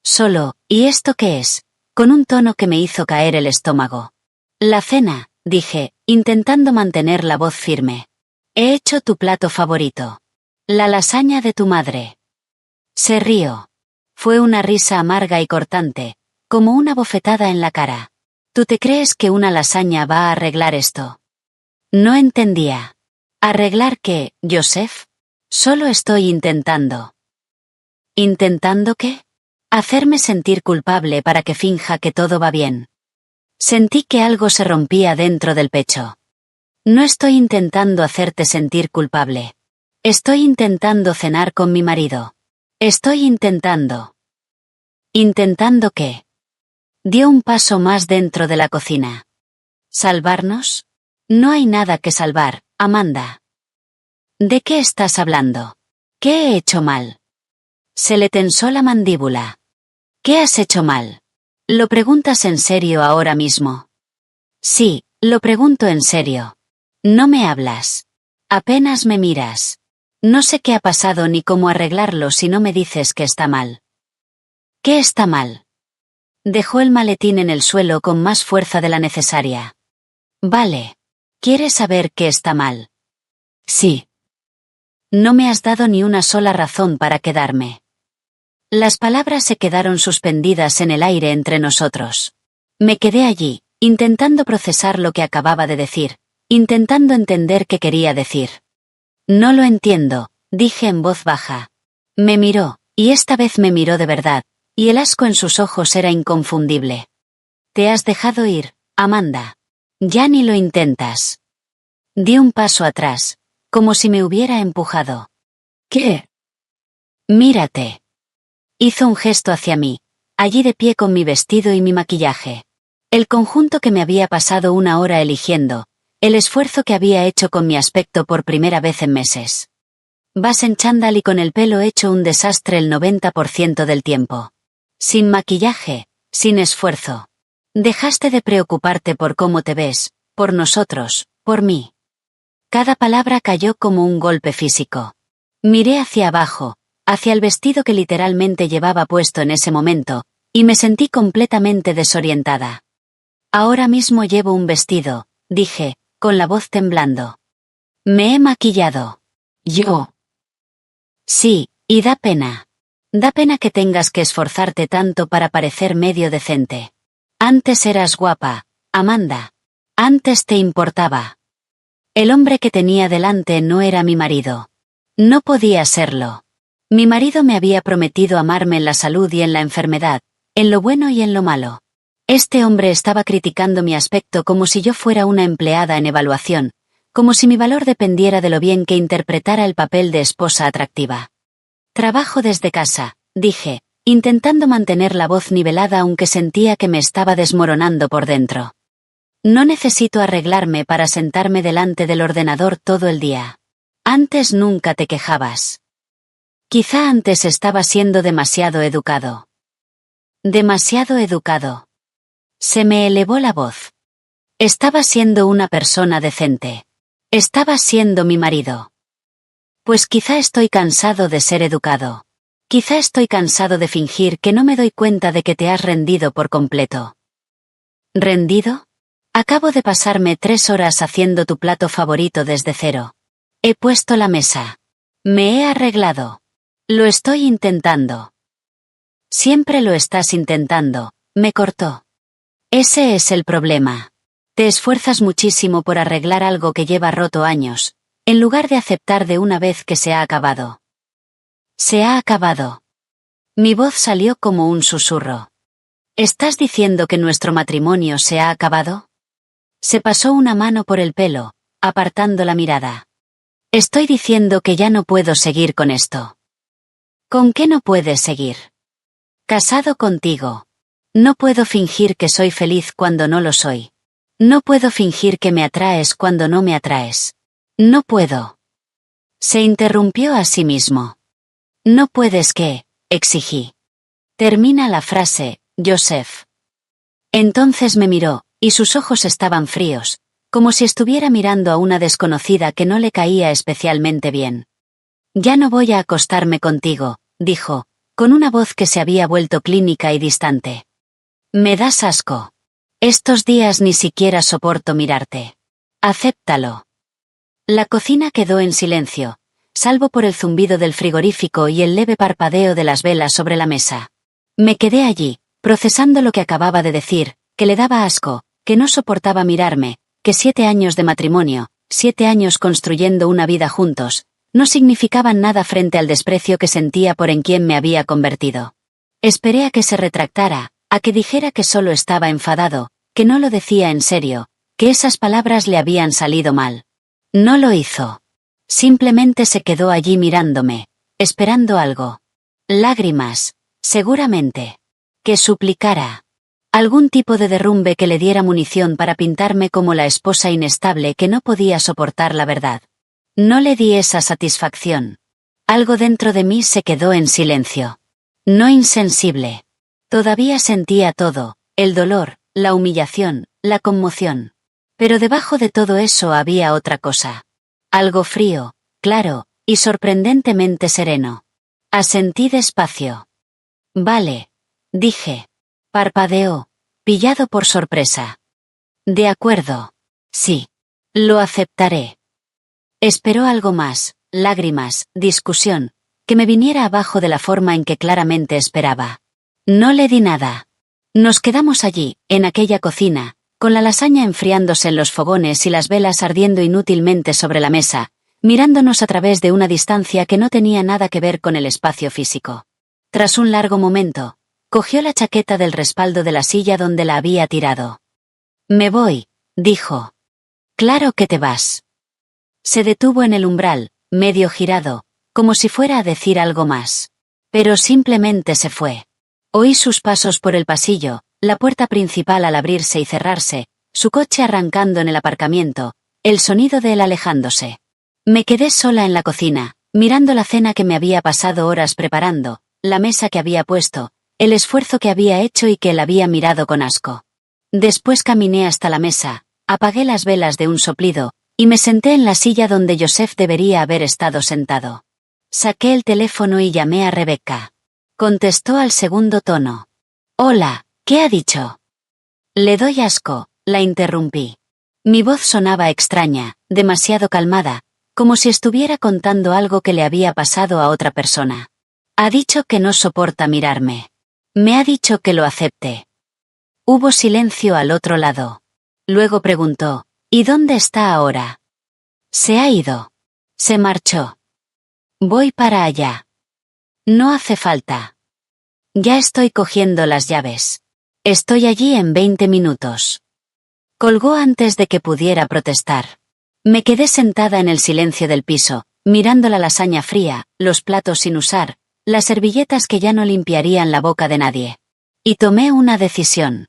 Solo «¿y esto qué es?», con un tono que me hizo caer el estómago. La cena, dije, intentando mantener la voz firme. He hecho tu plato favorito. La lasaña de tu madre. Se rió. Fue una risa amarga y cortante, como una bofetada en la cara. ¿Tú te crees que una lasaña va a arreglar esto? No entendía. ¿Arreglar qué, Joseph? Solo estoy intentando. ¿Intentando qué? Hacerme sentir culpable para que finja que todo va bien. Sentí que algo se rompía dentro del pecho. No estoy intentando hacerte sentir culpable. Estoy intentando cenar con mi marido. Estoy intentando. ¿Intentando qué? Dio un paso más dentro de la cocina. ¿Salvarnos? No hay nada que salvar, Amanda. ¿De qué estás hablando? ¿Qué he hecho mal? Se le tensó la mandíbula. ¿Qué has hecho mal? ¿Lo preguntas en serio ahora mismo? Sí, lo pregunto en serio. No me hablas. Apenas me miras. No sé qué ha pasado ni cómo arreglarlo si no me dices que está mal. ¿Qué está mal? Dejó el maletín en el suelo con más fuerza de la necesaria. Vale. ¿Quieres saber qué está mal? Sí. No me has dado ni una sola razón para quedarme. Las palabras se quedaron suspendidas en el aire entre nosotros. Me quedé allí, intentando procesar lo que acababa de decir, intentando entender qué quería decir. No lo entiendo, dije en voz baja. Me miró, y esta vez me miró de verdad, y el asco en sus ojos era inconfundible. Te has dejado ir, Amanda. Ya ni lo intentas. Di un paso atrás, como si me hubiera empujado. ¿Qué? Mírate. Hizo un gesto hacia mí, allí de pie con mi vestido y mi maquillaje. El conjunto que me había pasado una hora eligiendo, el esfuerzo que había hecho con mi aspecto por primera vez en meses. Vas en chándal y con el pelo hecho un desastre el 90% del tiempo. Sin maquillaje, sin esfuerzo. Dejaste de preocuparte por cómo te ves, por nosotros, por mí. Cada palabra cayó como un golpe físico. Miré hacia abajo, hacia el vestido que literalmente llevaba puesto en ese momento, y me sentí completamente desorientada. Ahora mismo llevo un vestido, dije, con la voz temblando. Me he maquillado. ¿Yo? Sí, y da pena. Da pena que tengas que esforzarte tanto para parecer medio decente. Antes eras guapa, Amanda. Antes te importaba. El hombre que tenía delante no era mi marido. No podía serlo. Mi marido me había prometido amarme en la salud y en la enfermedad, en lo bueno y en lo malo. Este hombre estaba criticando mi aspecto como si yo fuera una empleada en evaluación, como si mi valor dependiera de lo bien que interpretara el papel de esposa atractiva. Trabajo desde casa, dije, intentando mantener la voz nivelada aunque sentía que me estaba desmoronando por dentro. No necesito arreglarme para sentarme delante del ordenador todo el día. Antes nunca te quejabas. Quizá antes estaba siendo demasiado educado. Demasiado educado. Se me elevó la voz. Estaba siendo una persona decente. Estaba siendo mi marido. Pues quizá estoy cansado de ser educado. Quizá estoy cansado de fingir que no me doy cuenta de que te has rendido por completo. ¿Rendido? Acabo de pasarme 3 horas haciendo tu plato favorito desde cero. He puesto la mesa. Me he arreglado. Lo estoy intentando. Siempre lo estás intentando, me cortó. Ese es el problema. Te esfuerzas muchísimo por arreglar algo que lleva roto años, en lugar de aceptar de una vez que se ha acabado. Se ha acabado. Mi voz salió como un susurro. ¿Estás diciendo que nuestro matrimonio se ha acabado? Se pasó una mano por el pelo, apartando la mirada. Estoy diciendo que ya no puedo seguir con esto. ¿Con qué no puedes seguir? Casado contigo. No puedo fingir que soy feliz cuando no lo soy. No puedo fingir que me atraes cuando no me atraes. No puedo. Se interrumpió a sí mismo. No puedes ¿qué? Exigí. Termina la frase, Joseph. Entonces me miró, y sus ojos estaban fríos, como si estuviera mirando a una desconocida que no le caía especialmente bien. Ya no voy a acostarme contigo, dijo, con una voz que se había vuelto clínica y distante. Me das asco. Estos días ni siquiera soporto mirarte. Acéptalo. La cocina quedó en silencio, salvo por el zumbido del frigorífico y el leve parpadeo de las velas sobre la mesa. Me quedé allí, procesando lo que acababa de decir, que le daba asco, que no soportaba mirarme, que 7 años de matrimonio, 7 años construyendo una vida juntos, no significaban nada frente al desprecio que sentía por en quien me había convertido. Esperé a que se retractara, a que dijera que solo estaba enfadado, que no lo decía en serio, que esas palabras le habían salido mal. No lo hizo. Simplemente se quedó allí mirándome, esperando algo. Lágrimas, seguramente. Que suplicara. Algún tipo de derrumbe que le diera munición para pintarme como la esposa inestable que no podía soportar la verdad. No le di esa satisfacción. Algo dentro de mí se quedó en silencio. No insensible. Todavía sentía todo, el dolor, la humillación, la conmoción. Pero debajo de todo eso había otra cosa. Algo frío, claro, y sorprendentemente sereno. Asentí despacio. Vale, dije. Parpadeó, pillado por sorpresa. De acuerdo. Sí. Lo aceptaré. Esperó algo más, lágrimas, discusión, que me viniera abajo de la forma en que claramente esperaba. No le di nada. Nos quedamos allí, en aquella cocina, con la lasaña enfriándose en los fogones y las velas ardiendo inútilmente sobre la mesa, mirándonos a través de una distancia que no tenía nada que ver con el espacio físico. Tras un largo momento, cogió la chaqueta del respaldo de la silla donde la había tirado. Me voy, dijo. Claro que te vas. Se detuvo en el umbral, medio girado, como si fuera a decir algo más. Pero simplemente se fue. Oí sus pasos por el pasillo, la puerta principal al abrirse y cerrarse, su coche arrancando en el aparcamiento, el sonido de él alejándose. Me quedé sola en la cocina, mirando la cena que me había pasado horas preparando, la mesa que había puesto, el esfuerzo que había hecho y que él había mirado con asco. Después caminé hasta la mesa, apagué las velas de un soplido, y me senté en la silla donde Joseph debería haber estado sentado. Saqué el teléfono y llamé a Rebecca. Contestó al segundo tono. Hola, ¿qué ha dicho? Le doy asco, la interrumpí. Mi voz sonaba extraña, demasiado calmada, como si estuviera contando algo que le había pasado a otra persona. Ha dicho que no soporta mirarme. Me ha dicho que lo acepte. Hubo silencio al otro lado. Luego preguntó, ¿y dónde está ahora? Se ha ido. Se marchó. Voy para allá. No hace falta. Ya estoy cogiendo las llaves. Estoy allí en 20 minutos. Colgó antes de que pudiera protestar. Me quedé sentada en el silencio del piso, mirando la lasaña fría, los platos sin usar, las servilletas que ya no limpiarían la boca de nadie. Y tomé una decisión.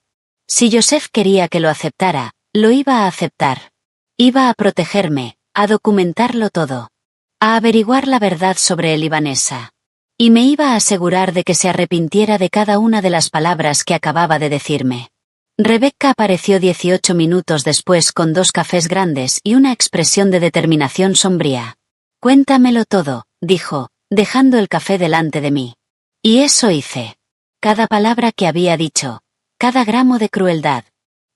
Si Joseph quería que lo aceptara, lo iba a aceptar. Iba a protegerme, a documentarlo todo. A averiguar la verdad sobre el Vanessa. Y me iba a asegurar de que se arrepintiera de cada una de las palabras que acababa de decirme. Rebecca apareció 18 minutos después con 2 cafés grandes y una expresión de determinación sombría. Cuéntamelo todo, dijo, dejando el café delante de mí. Y eso hice. Cada palabra que había dicho, cada gramo de crueldad.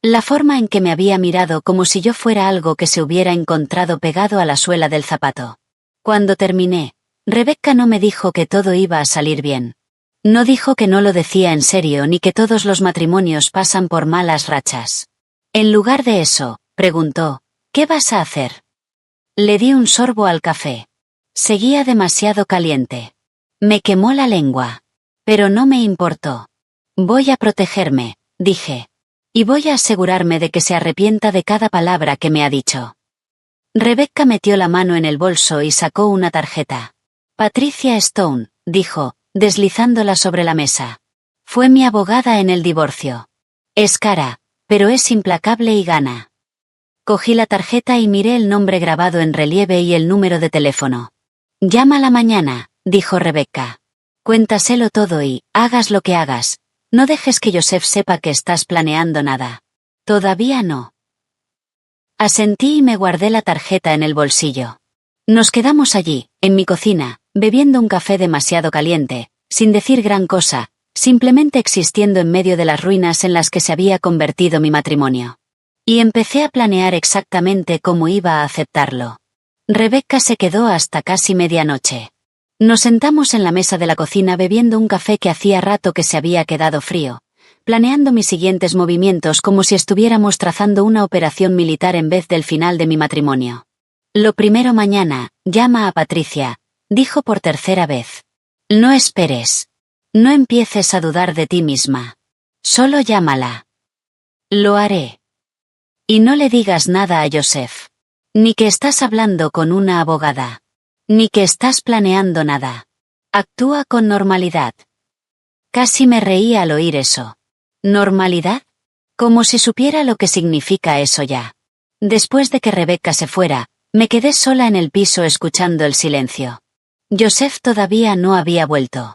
La forma en que me había mirado como si yo fuera algo que se hubiera encontrado pegado a la suela del zapato. Cuando terminé, Rebecca no me dijo que todo iba a salir bien. No dijo que no lo decía en serio ni que todos los matrimonios pasan por malas rachas. En lugar de eso, preguntó, ¿qué vas a hacer? Le di un sorbo al café. Seguía demasiado caliente. Me quemó la lengua. Pero no me importó. Voy a protegerme, dije. Y voy a asegurarme de que se arrepienta de cada palabra que me ha dicho. Rebecca metió la mano en el bolso y sacó una tarjeta. Patricia Stone, dijo, deslizándola sobre la mesa. Fue mi abogada en el divorcio. Es cara, pero es implacable y gana. Cogí la tarjeta y miré el nombre grabado en relieve y el número de teléfono. Llámala mañana, dijo Rebecca. Cuéntaselo todo y, hagas lo que hagas, no dejes que Joseph sepa que estás planeando nada. Todavía no. Asentí y me guardé la tarjeta en el bolsillo. Nos quedamos allí, en mi cocina, bebiendo un café demasiado caliente, sin decir gran cosa, simplemente existiendo en medio de las ruinas en las que se había convertido mi matrimonio. Y empecé a planear exactamente cómo iba a aceptarlo. Rebecca se quedó hasta casi medianoche. Nos sentamos en la mesa de la cocina bebiendo un café que hacía rato que se había quedado frío, planeando mis siguientes movimientos como si estuviéramos trazando una operación militar en vez del final de mi matrimonio. Lo primero mañana, llama a Patricia, dijo por tercera vez. No esperes. No empieces a dudar de ti misma. Solo llámala. Lo haré. Y no le digas nada a Joseph. Ni que estás hablando con una abogada. Ni que estás planeando nada. Actúa con normalidad. Casi me reí al oír eso. ¿Normalidad? Como si supiera lo que significa eso ya. Después de que Rebecca se fuera, me quedé sola en el piso escuchando el silencio. Joseph todavía no había vuelto.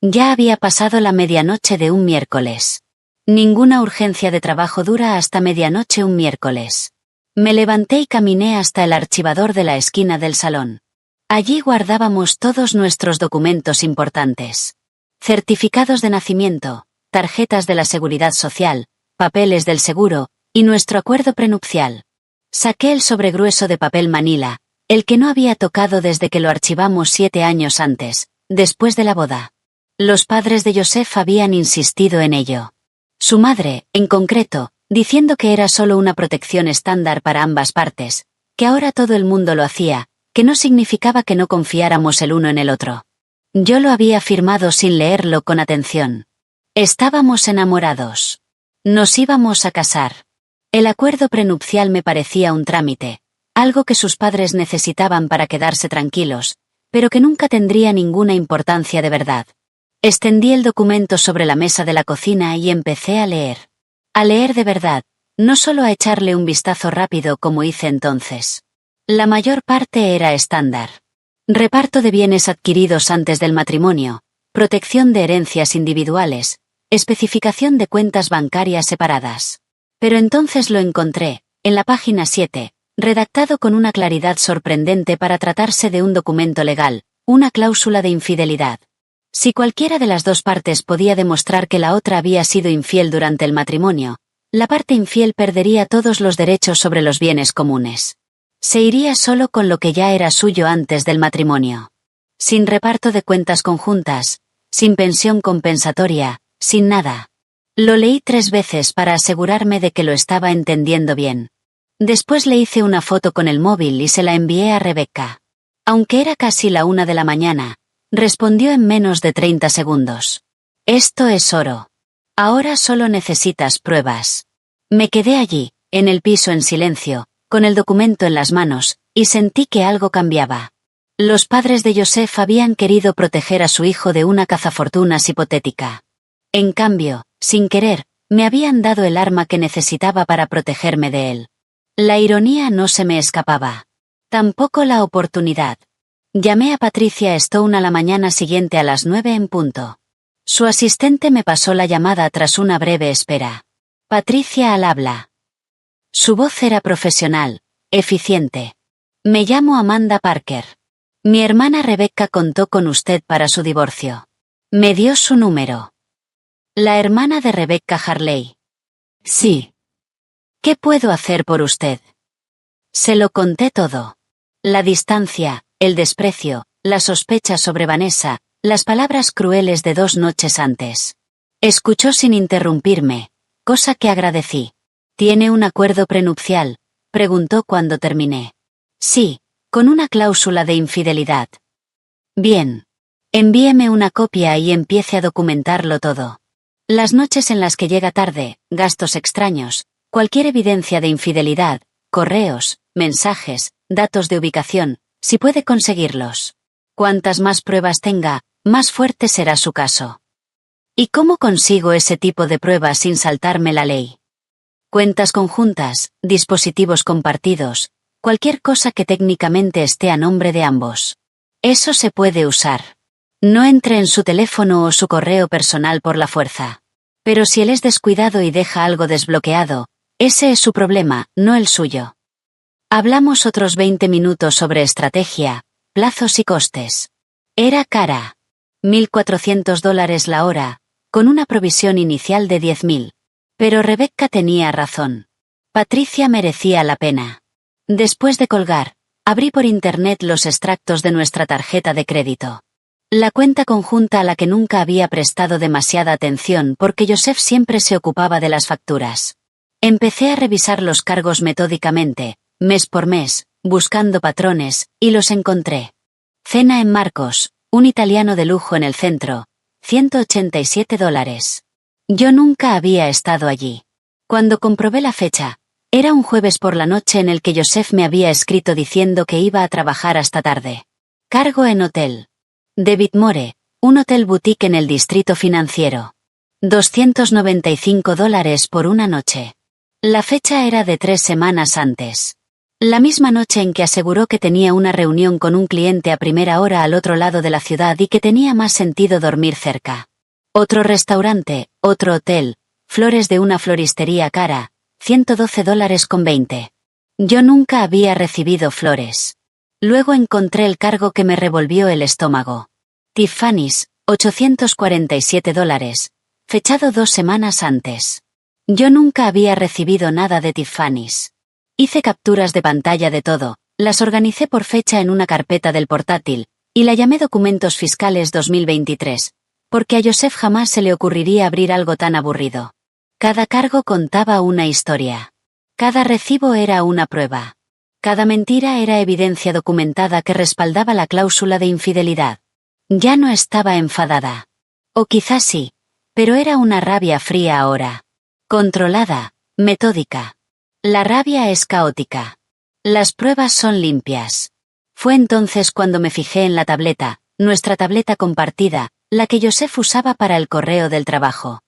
Ya había pasado la medianoche de un miércoles. Ninguna urgencia de trabajo dura hasta medianoche un miércoles. Me levanté y caminé hasta el archivador de la esquina del salón. Allí guardábamos todos nuestros documentos importantes. Certificados de nacimiento, tarjetas de la Seguridad Social, papeles del seguro, y nuestro acuerdo prenupcial. Saqué el sobregrueso de papel manila, el que no había tocado desde que lo archivamos 7 años antes, después de la boda. Los padres de Joseph habían insistido en ello. Su madre, en concreto, diciendo que era solo una protección estándar para ambas partes, que ahora todo el mundo lo hacía, que no significaba que no confiáramos el uno en el otro. Yo lo había firmado sin leerlo con atención. Estábamos enamorados. Nos íbamos a casar. El acuerdo prenupcial me parecía un trámite, algo que sus padres necesitaban para quedarse tranquilos, pero que nunca tendría ninguna importancia de verdad. Extendí el documento sobre la mesa de la cocina y empecé a leer. A leer de verdad, no solo a echarle un vistazo rápido como hice entonces. La mayor parte era estándar. Reparto de bienes adquiridos antes del matrimonio, protección de herencias individuales, especificación de cuentas bancarias separadas. Pero entonces lo encontré, en la página 7, redactado con una claridad sorprendente para tratarse de un documento legal, una cláusula de infidelidad. Si cualquiera de las dos partes podía demostrar que la otra había sido infiel durante el matrimonio, la parte infiel perdería todos los derechos sobre los bienes comunes. Se iría solo con lo que ya era suyo antes del matrimonio. Sin reparto de cuentas conjuntas, sin pensión compensatoria, sin nada. Lo leí 3 veces para asegurarme de que lo estaba entendiendo bien. Después le hice una foto con el móvil y se la envié a Rebecca. Aunque era casi la 1 de la mañana, respondió en menos de 30 segundos. Esto es oro. Ahora solo necesitas pruebas. Me quedé allí, en el piso en silencio, con el documento en las manos, y sentí que algo cambiaba. Los padres de Joseph habían querido proteger a su hijo de una cazafortunas hipotética. En cambio, sin querer, me habían dado el arma que necesitaba para protegerme de él. La ironía no se me escapaba. Tampoco la oportunidad. Llamé a Patricia Stone a la mañana siguiente a las 9 en punto. Su asistente me pasó la llamada tras una breve espera. Patricia al habla. Su voz era profesional, eficiente. Me llamo Amanda Parker. Mi hermana Rebecca contó con usted para su divorcio. Me dio su número. La hermana de Rebecca Harley. Sí. ¿Qué puedo hacer por usted? Se lo conté todo. La distancia, el desprecio, la sospecha sobre Vanessa, las palabras crueles de 2 noches antes. Escuchó sin interrumpirme, cosa que agradecí. ¿Tiene un acuerdo prenupcial?, preguntó cuando terminé. Sí, con una cláusula de infidelidad. Bien. Envíeme una copia y empiece a documentarlo todo. Las noches en las que llega tarde, gastos extraños, cualquier evidencia de infidelidad, correos, mensajes, datos de ubicación, si puede conseguirlos. Cuantas más pruebas tenga, más fuerte será su caso. ¿Y cómo consigo ese tipo de pruebas sin saltarme la ley? Cuentas conjuntas, dispositivos compartidos, cualquier cosa que técnicamente esté a nombre de ambos. Eso se puede usar. No entre en su teléfono o su correo personal por la fuerza. Pero si él es descuidado y deja algo desbloqueado, ese es su problema, no el suyo. Hablamos otros 20 minutos sobre estrategia, plazos y costes. Era cara. $1.400 la hora, con una provisión inicial de 10.000. Pero Rebecca tenía razón. Patricia merecía la pena. Después de colgar, abrí por internet los extractos de nuestra tarjeta de crédito. La cuenta conjunta a la que nunca había prestado demasiada atención porque Joseph siempre se ocupaba de las facturas. Empecé a revisar los cargos metódicamente, mes por mes, buscando patrones, y los encontré. Cena en Marcos, un italiano de lujo en el centro, $187. Yo nunca había estado allí. Cuando comprobé la fecha, era un jueves por la noche en el que Joseph me había escrito diciendo que iba a trabajar hasta tarde. Cargo en hotel. David More, un hotel boutique en el distrito financiero. $295 por una noche. La fecha era de 3 semanas antes. La misma noche en que aseguró que tenía una reunión con un cliente a primera hora al otro lado de la ciudad y que tenía más sentido dormir cerca. Otro restaurante, otro hotel, flores de una floristería cara, $112,20. Yo nunca había recibido flores. Luego encontré el cargo que me revolvió el estómago. Tiffany's, $847, fechado 2 semanas antes. Yo nunca había recibido nada de Tiffany's. Hice capturas de pantalla de todo, las organicé por fecha en una carpeta del portátil, y la llamé Documentos Fiscales 2023, porque a Joseph jamás se le ocurriría abrir algo tan aburrido. Cada cargo contaba una historia. Cada recibo era una prueba. Cada mentira era evidencia documentada que respaldaba la cláusula de infidelidad. Ya no estaba enfadada. O quizás sí, pero era una rabia fría ahora. Controlada, metódica. La rabia es caótica. Las pruebas son limpias. Fue entonces cuando me fijé en la tableta, nuestra tableta compartida, la que Joseph usaba para el correo del trabajo.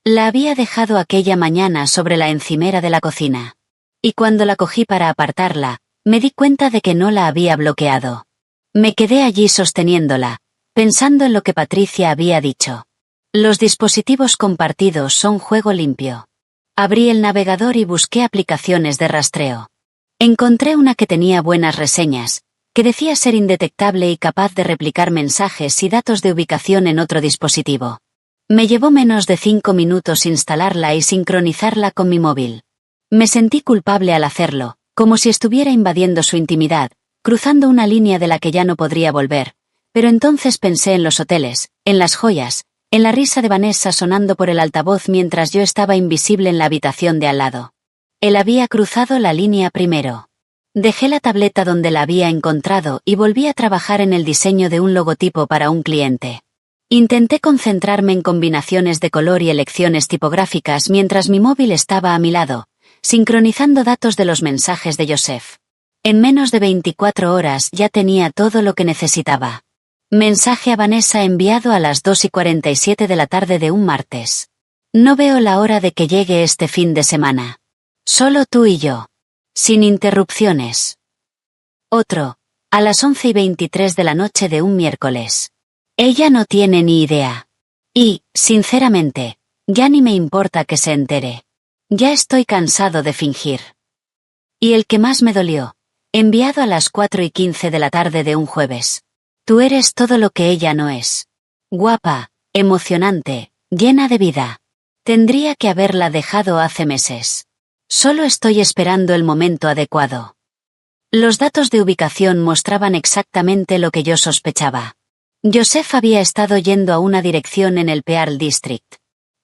La había dejado aquella mañana sobre la encimera de la cocina. Y cuando la cogí para apartarla, me di cuenta de que no la había bloqueado. Me quedé allí sosteniéndola, pensando en lo que Patricia había dicho. Los dispositivos compartidos son juego limpio. Abrí el navegador y busqué aplicaciones de rastreo. Encontré una que tenía buenas reseñas, que decía ser indetectable y capaz de replicar mensajes y datos de ubicación en otro dispositivo. Me llevó menos de 5 minutos instalarla y sincronizarla con mi móvil. Me sentí culpable al hacerlo, como si estuviera invadiendo su intimidad, cruzando una línea de la que ya no podría volver, pero entonces pensé en los hoteles, en las joyas, en la risa de Vanessa sonando por el altavoz mientras yo estaba invisible en la habitación de al lado. Él había cruzado la línea primero. Dejé la tableta donde la había encontrado y volví a trabajar en el diseño de un logotipo para un cliente. Intenté concentrarme en combinaciones de color y elecciones tipográficas mientras mi móvil estaba a mi lado, sincronizando datos de los mensajes de Joseph. En menos de 24 horas ya tenía todo lo que necesitaba. Mensaje a Vanessa enviado a las 2:47 de la tarde de un martes. No veo la hora de que llegue este fin de semana. Solo tú y yo. Sin interrupciones. Otro, a las 11:23 de la noche de un miércoles. Ella no tiene ni idea. Y, sinceramente, ya ni me importa que se entere. Ya estoy cansado de fingir. Y el que más me dolió, enviado a las 4:15 de la tarde de un jueves. Tú eres todo lo que ella no es. Guapa, emocionante, llena de vida. Tendría que haberla dejado hace meses. Solo estoy esperando el momento adecuado. Los datos de ubicación mostraban exactamente lo que yo sospechaba. Joseph había estado yendo a una dirección en el Pearl District.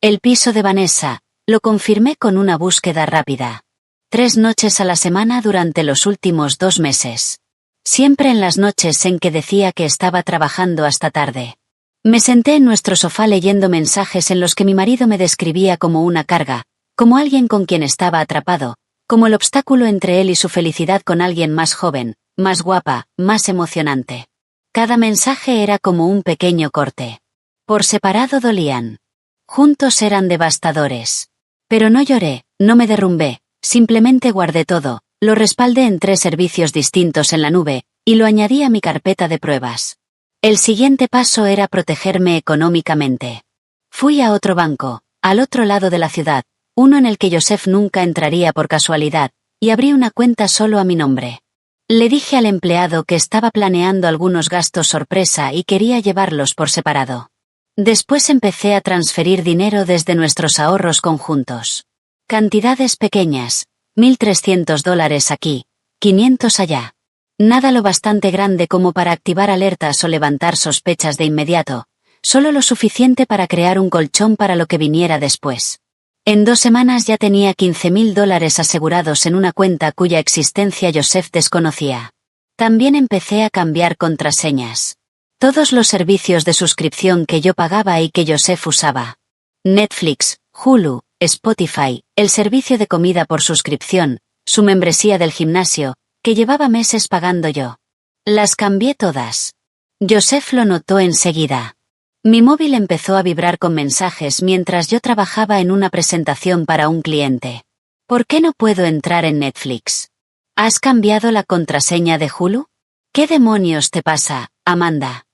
El piso de Vanessa, Lo confirmé con una búsqueda rápida. 3 noches a la semana durante los últimos 2 meses. Siempre en las noches en que decía que estaba trabajando hasta tarde. Me senté en nuestro sofá leyendo mensajes en los que mi marido me describía como una carga, como alguien con quien estaba atrapado, como el obstáculo entre él y su felicidad con alguien más joven, más guapa, más emocionante. Cada mensaje era como un pequeño corte. Por separado dolían. Juntos eran devastadores. Pero no lloré, no me derrumbé, simplemente guardé todo, lo respaldé en 3 servicios distintos en la nube, y lo añadí a mi carpeta de pruebas. El siguiente paso era protegerme económicamente. Fui a otro banco, al otro lado de la ciudad, uno en el que Joseph nunca entraría por casualidad, y abrí una cuenta solo a mi nombre. Le dije al empleado que estaba planeando algunos gastos sorpresa y quería llevarlos por separado. Después empecé a transferir dinero desde nuestros ahorros conjuntos. Cantidades pequeñas, $1.300 aquí, 500 allá. Nada lo bastante grande como para activar alertas o levantar sospechas de inmediato, solo lo suficiente para crear un colchón para lo que viniera después. En 2 semanas ya tenía $15.000 asegurados en una cuenta cuya existencia Joseph desconocía. También empecé a cambiar contraseñas. Todos los servicios de suscripción que yo pagaba y que Joseph usaba. Netflix, Hulu, Spotify, el servicio de comida por suscripción, su membresía del gimnasio, que llevaba meses pagando yo. Las cambié todas. Joseph lo notó enseguida. Mi móvil empezó a vibrar con mensajes mientras yo trabajaba en una presentación para un cliente. ¿Por qué no puedo entrar en Netflix? ¿Has cambiado la contraseña de Hulu? ¿Qué demonios te pasa, Amanda?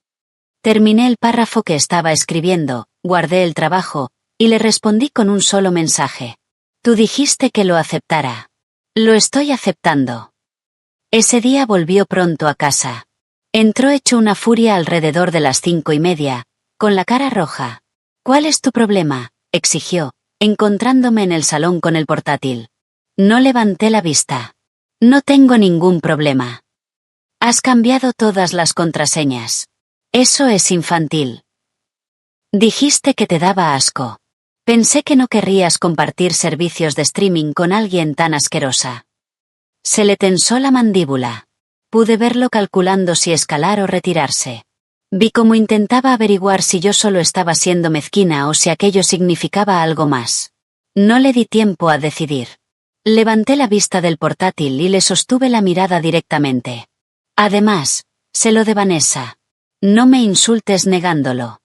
Terminé el párrafo que estaba escribiendo, guardé el trabajo, y le respondí con un solo mensaje. Tú dijiste que lo aceptara. Lo estoy aceptando. Ese día volvió pronto a casa. Entró hecho una furia alrededor de las 5:30, con la cara roja. ¿Cuál es tu problema?, exigió, encontrándome en el salón con el portátil. No levanté la vista. No tengo ningún problema. Has cambiado todas las contraseñas. Eso es infantil. Dijiste que te daba asco. Pensé que no querrías compartir servicios de streaming con alguien tan asquerosa. Se le tensó la mandíbula. Pude verlo calculando si escalar o retirarse. Vi cómo intentaba averiguar si yo solo estaba siendo mezquina o si aquello significaba algo más. No le di tiempo a decidir. Levanté la vista del portátil y le sostuve la mirada directamente. Además, sé lo de Vanessa. No me insultes negándolo.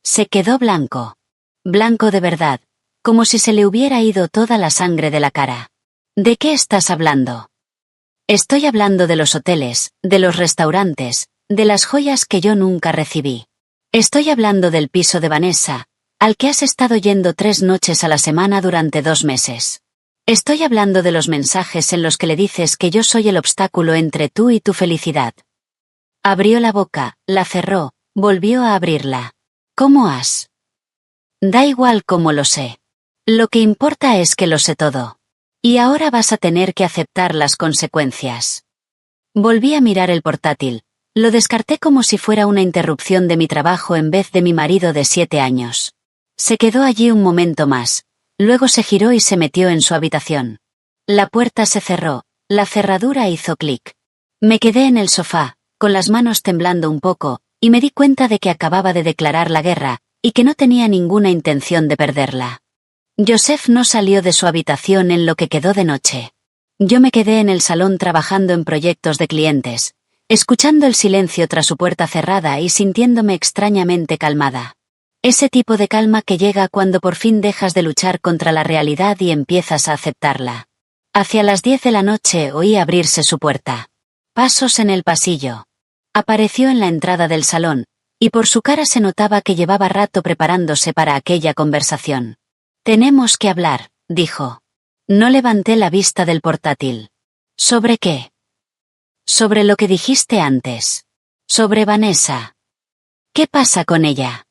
Se quedó blanco. Blanco de verdad, como si se le hubiera ido toda la sangre de la cara. ¿De qué estás hablando? Estoy hablando de los hoteles, de los restaurantes, de las joyas que yo nunca recibí. Estoy hablando del piso de Vanessa, al que has estado yendo 3 noches a la semana durante 2 meses. Estoy hablando de los mensajes en los que le dices que yo soy el obstáculo entre tú y tu felicidad. Abrió la boca, la cerró, volvió a abrirla. ¿Cómo has? Da igual cómo lo sé. Lo que importa es que lo sé todo. Y ahora vas a tener que aceptar las consecuencias. Volví a mirar el portátil. Lo descarté como si fuera una interrupción de mi trabajo en vez de mi marido de 7 años. Se quedó allí un momento más. Luego se giró y se metió en su habitación. La puerta se cerró, la cerradura hizo clic. Me quedé en el sofá, con las manos temblando un poco, y me di cuenta de que acababa de declarar la guerra, y que no tenía ninguna intención de perderla. Joseph no salió de su habitación en lo que quedó de noche. Yo me quedé en el salón trabajando en proyectos de clientes, escuchando el silencio tras su puerta cerrada y sintiéndome extrañamente calmada. Ese tipo de calma que llega cuando por fin dejas de luchar contra la realidad y empiezas a aceptarla. Hacia las 10 de la noche oí abrirse su puerta. Pasos en el pasillo. Apareció en la entrada del salón, y por su cara se notaba que llevaba rato preparándose para aquella conversación. Tenemos que hablar, dijo. No levanté la vista del portátil. ¿Sobre qué? Sobre lo que dijiste antes. Sobre Vanessa. ¿Qué pasa con ella?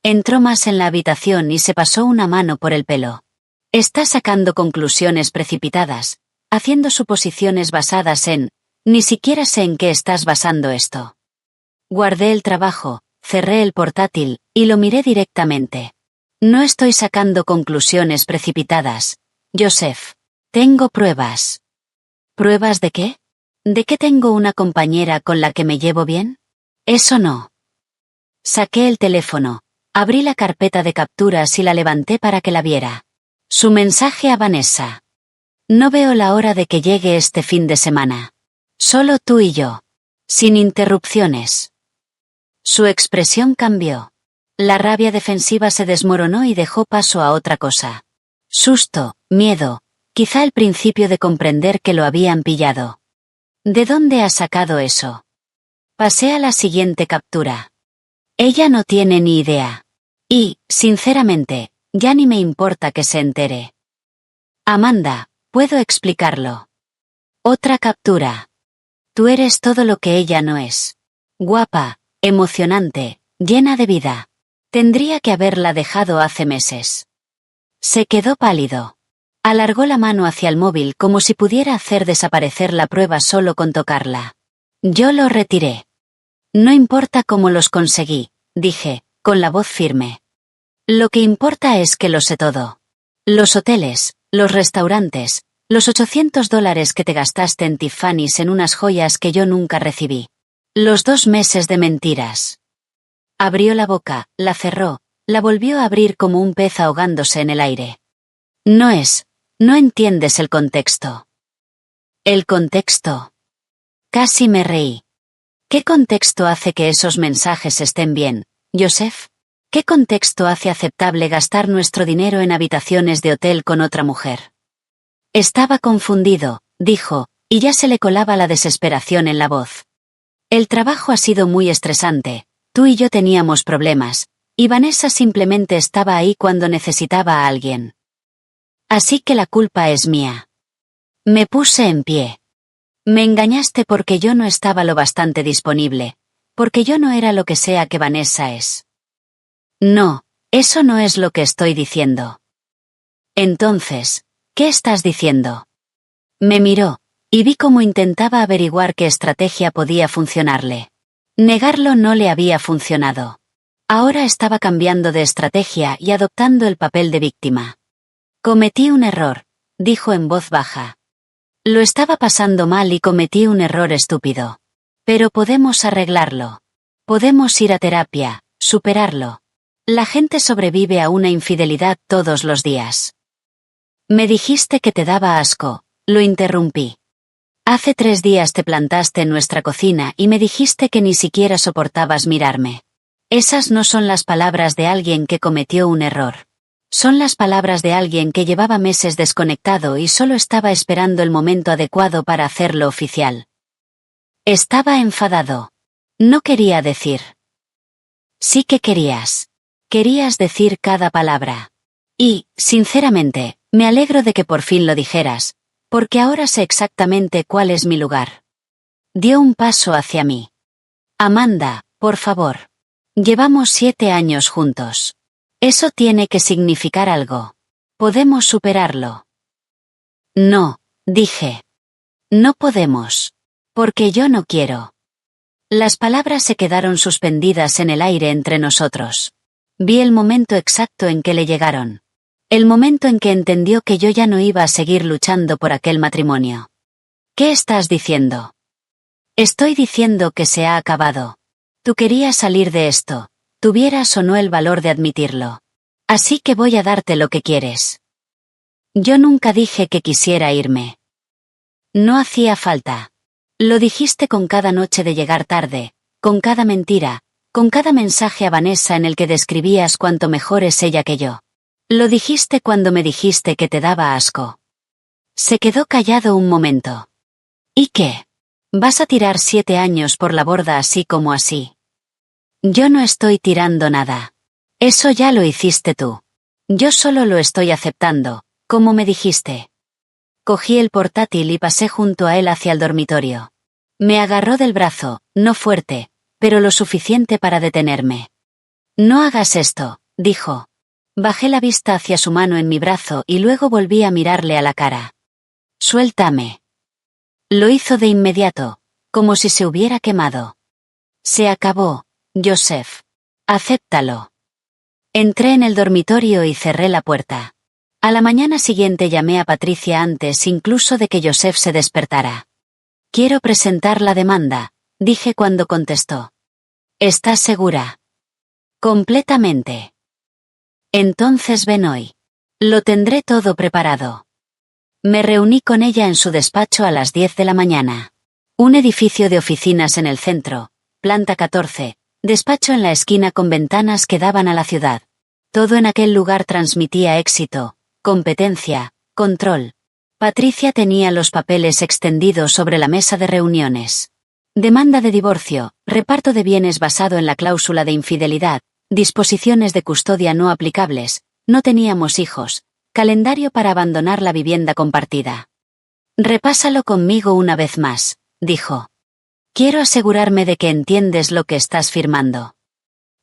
Entró más en la habitación y se pasó una mano por el pelo. Está sacando conclusiones precipitadas, haciendo suposiciones basadas en, ni siquiera sé en qué estás basando esto. Guardé el trabajo, cerré el portátil, y lo miré directamente. No estoy sacando conclusiones precipitadas, Joseph. Tengo pruebas. ¿Pruebas de qué? ¿De que tengo una compañera con la que me llevo bien? Eso no. Saqué el teléfono, abrí la carpeta de capturas y la levanté para que la viera. Su mensaje a Vanessa. No veo la hora de que llegue este fin de semana. Solo tú y yo. Sin interrupciones. Su expresión cambió. La rabia defensiva se desmoronó y dejó paso a otra cosa. Susto, miedo, quizá el principio de comprender que lo habían pillado. ¿De dónde ha sacado eso? Pasé a la siguiente captura. Ella no tiene ni idea. Y, sinceramente, ya ni me importa que se entere. Amanda, puedo explicarlo. Otra captura. Tú eres todo lo que ella no es. Guapa, emocionante, llena de vida. Tendría que haberla dejado hace meses. Se quedó pálido. Alargó la mano hacia el móvil como si pudiera hacer desaparecer la prueba solo con tocarla. Yo lo retiré. No importa cómo los conseguí, dije, con la voz firme. Lo que importa es que lo sé todo. Los hoteles, los restaurantes, los $800 que te gastaste en Tiffany's en unas joyas que yo nunca recibí. Los 2 meses de mentiras. Abrió la boca, la cerró, la volvió a abrir como un pez ahogándose en el aire. No entiendes el contexto. ¿El contexto? Casi me reí. ¿Qué contexto hace que esos mensajes estén bien, Joseph? ¿Qué contexto hace aceptable gastar nuestro dinero en habitaciones de hotel con otra mujer? Estaba confundido, dijo, y ya se le colaba la desesperación en la voz. El trabajo ha sido muy estresante, tú y yo teníamos problemas, y Vanessa simplemente estaba ahí cuando necesitaba a alguien. Así que la culpa es mía. Me puse en pie. Me engañaste porque yo no estaba lo bastante disponible, porque yo no era lo que sea que Vanessa es. No, eso no es lo que estoy diciendo. Entonces, ¿qué estás diciendo? Me miró, y vi cómo intentaba averiguar qué estrategia podía funcionarle. Negarlo no le había funcionado. Ahora estaba cambiando de estrategia y adoptando el papel de víctima. Cometí un error, dijo en voz baja. Lo estaba pasando mal y cometí un error estúpido. Pero podemos arreglarlo. Podemos ir a terapia, superarlo. La gente sobrevive a una infidelidad todos los días. Me dijiste que te daba asco, lo interrumpí. Hace 3 días te plantaste en nuestra cocina y me dijiste que ni siquiera soportabas mirarme. Esas no son las palabras de alguien que cometió un error. Son las palabras de alguien que llevaba meses desconectado y solo estaba esperando el momento adecuado para hacerlo oficial. Estaba enfadado. No quería decir. Sí que querías. Querías decir cada palabra. Y, sinceramente, me alegro de que por fin lo dijeras, porque ahora sé exactamente cuál es mi lugar. Dio un paso hacia mí. Amanda, por favor. Llevamos 7 años juntos. Eso tiene que significar algo. Podemos superarlo. No, dije. No podemos. Porque yo no quiero. Las palabras se quedaron suspendidas en el aire entre nosotros. Vi el momento exacto en que le llegaron. El momento en que entendió que yo ya no iba a seguir luchando por aquel matrimonio. ¿Qué estás diciendo? Estoy diciendo que se ha acabado. Tú querías salir de esto, tuvieras o no el valor de admitirlo. Así que voy a darte lo que quieres. Yo nunca dije que quisiera irme. No hacía falta. Lo dijiste con cada noche de llegar tarde, con cada mentira, con cada mensaje a Vanessa en el que describías cuánto mejor es ella que yo. Lo dijiste cuando me dijiste que te daba asco. Se quedó callado un momento. ¿Y qué? ¿Vas a tirar 7 años por la borda así como así? Yo no estoy tirando nada. Eso ya lo hiciste tú. Yo solo lo estoy aceptando, como me dijiste. Cogí el portátil y pasé junto a él hacia el dormitorio. Me agarró del brazo, no fuerte, pero lo suficiente para detenerme. No hagas esto, dijo. Bajé la vista hacia su mano en mi brazo y luego volví a mirarle a la cara. Suéltame. Lo hizo de inmediato, como si se hubiera quemado. Se acabó, Joseph. Acéptalo. Entré en el dormitorio y cerré la puerta. A la mañana siguiente llamé a Patricia antes incluso de que Joseph se despertara. Quiero presentar la demanda, dije cuando contestó. ¿Estás segura? Completamente. Entonces ven hoy. Lo tendré todo preparado. Me reuní con ella en su despacho a las 10 de la mañana. Un edificio de oficinas en el centro, planta 14, despacho en la esquina con ventanas que daban a la ciudad. Todo en aquel lugar transmitía éxito, competencia, control. Patricia tenía los papeles extendidos sobre la mesa de reuniones. Demanda de divorcio, reparto de bienes basado en la cláusula de infidelidad, disposiciones de custodia no aplicables, no teníamos hijos, calendario para abandonar la vivienda compartida. Repásalo conmigo una vez más, dijo. Quiero asegurarme de que entiendes lo que estás firmando.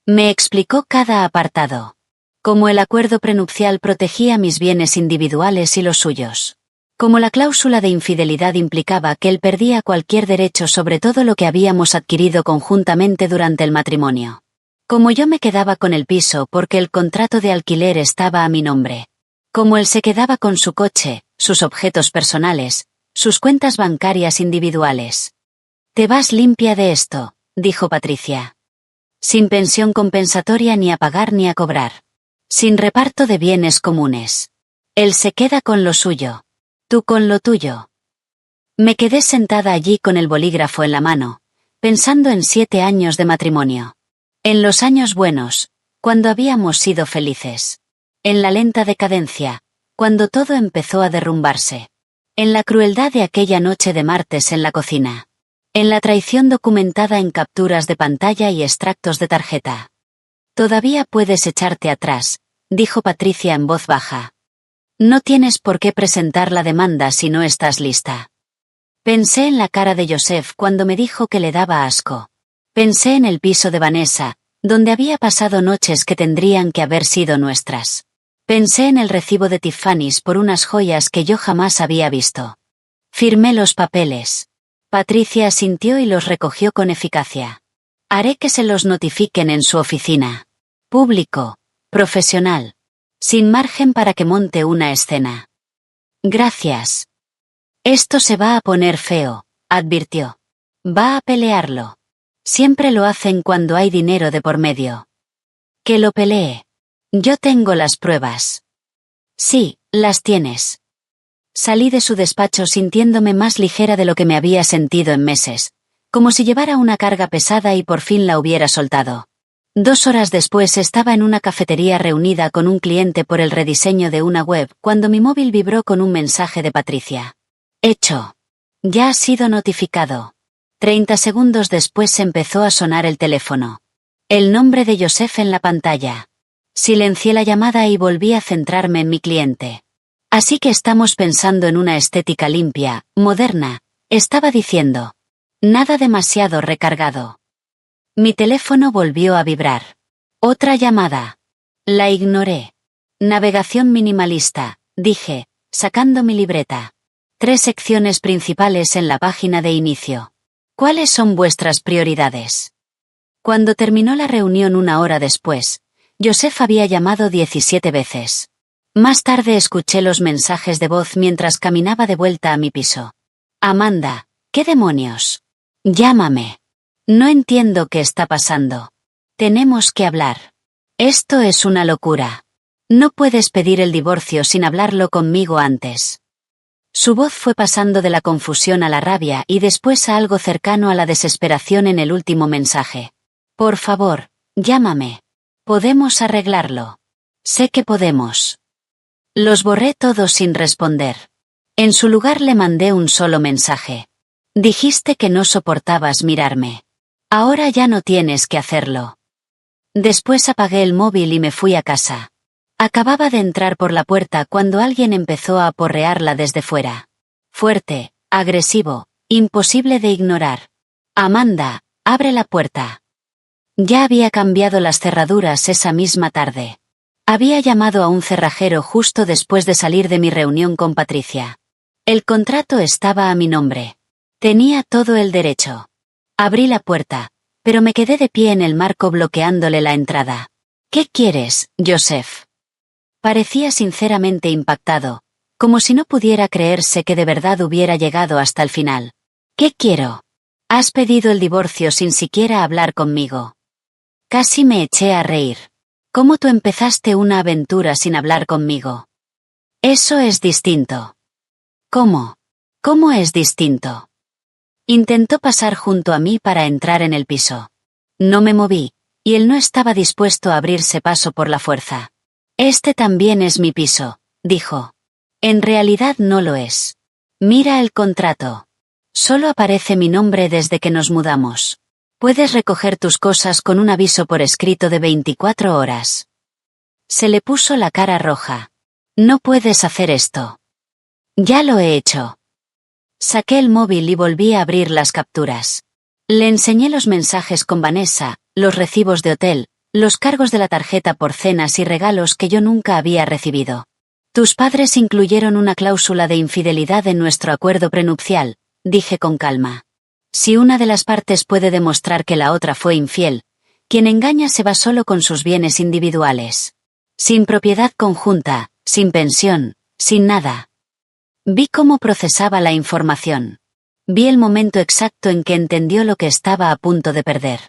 Me explicó cada apartado. Cómo el acuerdo prenupcial protegía mis bienes individuales y los suyos. Como la cláusula de infidelidad implicaba que él perdía cualquier derecho sobre todo lo que habíamos adquirido conjuntamente durante el matrimonio. Como yo me quedaba con el piso porque el contrato de alquiler estaba a mi nombre. Como él se quedaba con su coche, sus objetos personales, sus cuentas bancarias individuales. Te vas limpia de esto, dijo Patricia. Sin pensión compensatoria ni a pagar ni a cobrar. Sin reparto de bienes comunes. Él se queda con lo suyo. Tú con lo tuyo. Me quedé sentada allí con el bolígrafo en la mano, pensando en 7 años de matrimonio. En los años buenos, cuando habíamos sido felices. En la lenta decadencia, cuando todo empezó a derrumbarse. En la crueldad de aquella noche de martes en la cocina. En la traición documentada en capturas de pantalla y extractos de tarjeta. Todavía puedes echarte atrás, dijo Patricia en voz baja. No tienes por qué presentar la demanda si no estás lista. Pensé en la cara de Joseph cuando me dijo que le daba asco. Pensé en el piso de Vanessa, donde había pasado noches que tendrían que haber sido nuestras. Pensé en el recibo de Tiffany's por unas joyas que yo jamás había visto. Firmé los papeles. Patricia asintió y los recogió con eficacia. Haré que se los notifiquen en su oficina. Público, profesional. Sin margen para que monte una escena. Gracias. Esto se va a poner feo, advirtió. Va a pelearlo. Siempre lo hacen cuando hay dinero de por medio. Que lo pelee. Yo tengo las pruebas. Sí, las tienes. Salí de su despacho sintiéndome más ligera de lo que me había sentido en meses, como si llevara una carga pesada y por fin la hubiera soltado. 2 horas después estaba en una cafetería reunida con un cliente por el rediseño de una web cuando mi móvil vibró con un mensaje de Patricia. Hecho. Ya has sido notificado. 30 segundos después empezó a sonar el teléfono. El nombre de Joseph en la pantalla. Silencié la llamada y volví a centrarme en mi cliente. Así que estamos pensando en una estética limpia, moderna, estaba diciendo. Nada demasiado recargado. Mi teléfono volvió a vibrar. Otra llamada. La ignoré. Navegación minimalista, dije, sacando mi libreta. 3 secciones principales en la página de inicio. ¿Cuáles son vuestras prioridades? Cuando terminó la reunión 1 hora después, Joseph había llamado 17 veces. Más tarde escuché los mensajes de voz mientras caminaba de vuelta a mi piso. Amanda, ¿qué demonios? Llámame. No entiendo qué está pasando. Tenemos que hablar. Esto es una locura. No puedes pedir el divorcio sin hablarlo conmigo antes. Su voz fue pasando de la confusión a la rabia y después a algo cercano a la desesperación en el último mensaje. Por favor, llámame. Podemos arreglarlo. Sé que podemos. Los borré todos sin responder. En su lugar le mandé un solo mensaje. Dijiste que no soportabas mirarme. Ahora ya no tienes que hacerlo. Después apagué el móvil y me fui a casa. Acababa de entrar por la puerta cuando alguien empezó a aporrearla desde fuera. Fuerte, agresivo, imposible de ignorar. Amanda, abre la puerta. Ya había cambiado las cerraduras esa misma tarde. Había llamado a un cerrajero justo después de salir de mi reunión con Patricia. El contrato estaba a mi nombre. Tenía todo el derecho. Abrí la puerta, pero me quedé de pie en el marco bloqueándole la entrada. ¿Qué quieres, Joseph? Parecía sinceramente impactado, como si no pudiera creerse que de verdad hubiera llegado hasta el final. ¿Qué quiero? Has pedido el divorcio sin siquiera hablar conmigo. Casi me eché a reír. ¿Cómo tú empezaste una aventura sin hablar conmigo? Eso es distinto. ¿Cómo? ¿Cómo es distinto? Intentó pasar junto a mí para entrar en el piso. No me moví, y él no estaba dispuesto a abrirse paso por la fuerza. Este también es mi piso, dijo. En realidad no lo es. Mira el contrato. Solo aparece mi nombre desde que nos mudamos. Puedes recoger tus cosas con un aviso por escrito de 24 horas. Se le puso la cara roja. No puedes hacer esto. Ya lo he hecho. Saqué el móvil y volví a abrir las capturas. Le enseñé los mensajes con Vanessa, los recibos de hotel, los cargos de la tarjeta por cenas y regalos que yo nunca había recibido. Tus padres incluyeron una cláusula de infidelidad en nuestro acuerdo prenupcial, dije con calma. Si una de las partes puede demostrar que la otra fue infiel, quien engaña se va solo con sus bienes individuales. Sin propiedad conjunta, sin pensión, sin nada. Vi cómo procesaba la información. Vi el momento exacto en que entendió lo que estaba a punto de perder.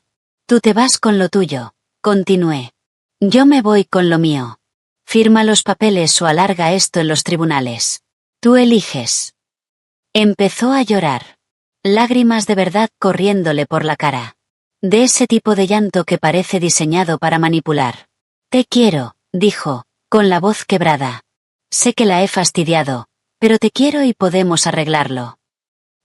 Tú te vas con lo tuyo, continué. Yo me voy con lo mío. Firma los papeles o alarga esto en los tribunales. Tú eliges. Empezó a llorar. Lágrimas de verdad corriéndole por la cara. De ese tipo de llanto que parece diseñado para manipular. Te quiero, dijo, con la voz quebrada. Sé que la he fastidiado, pero te quiero y podemos arreglarlo.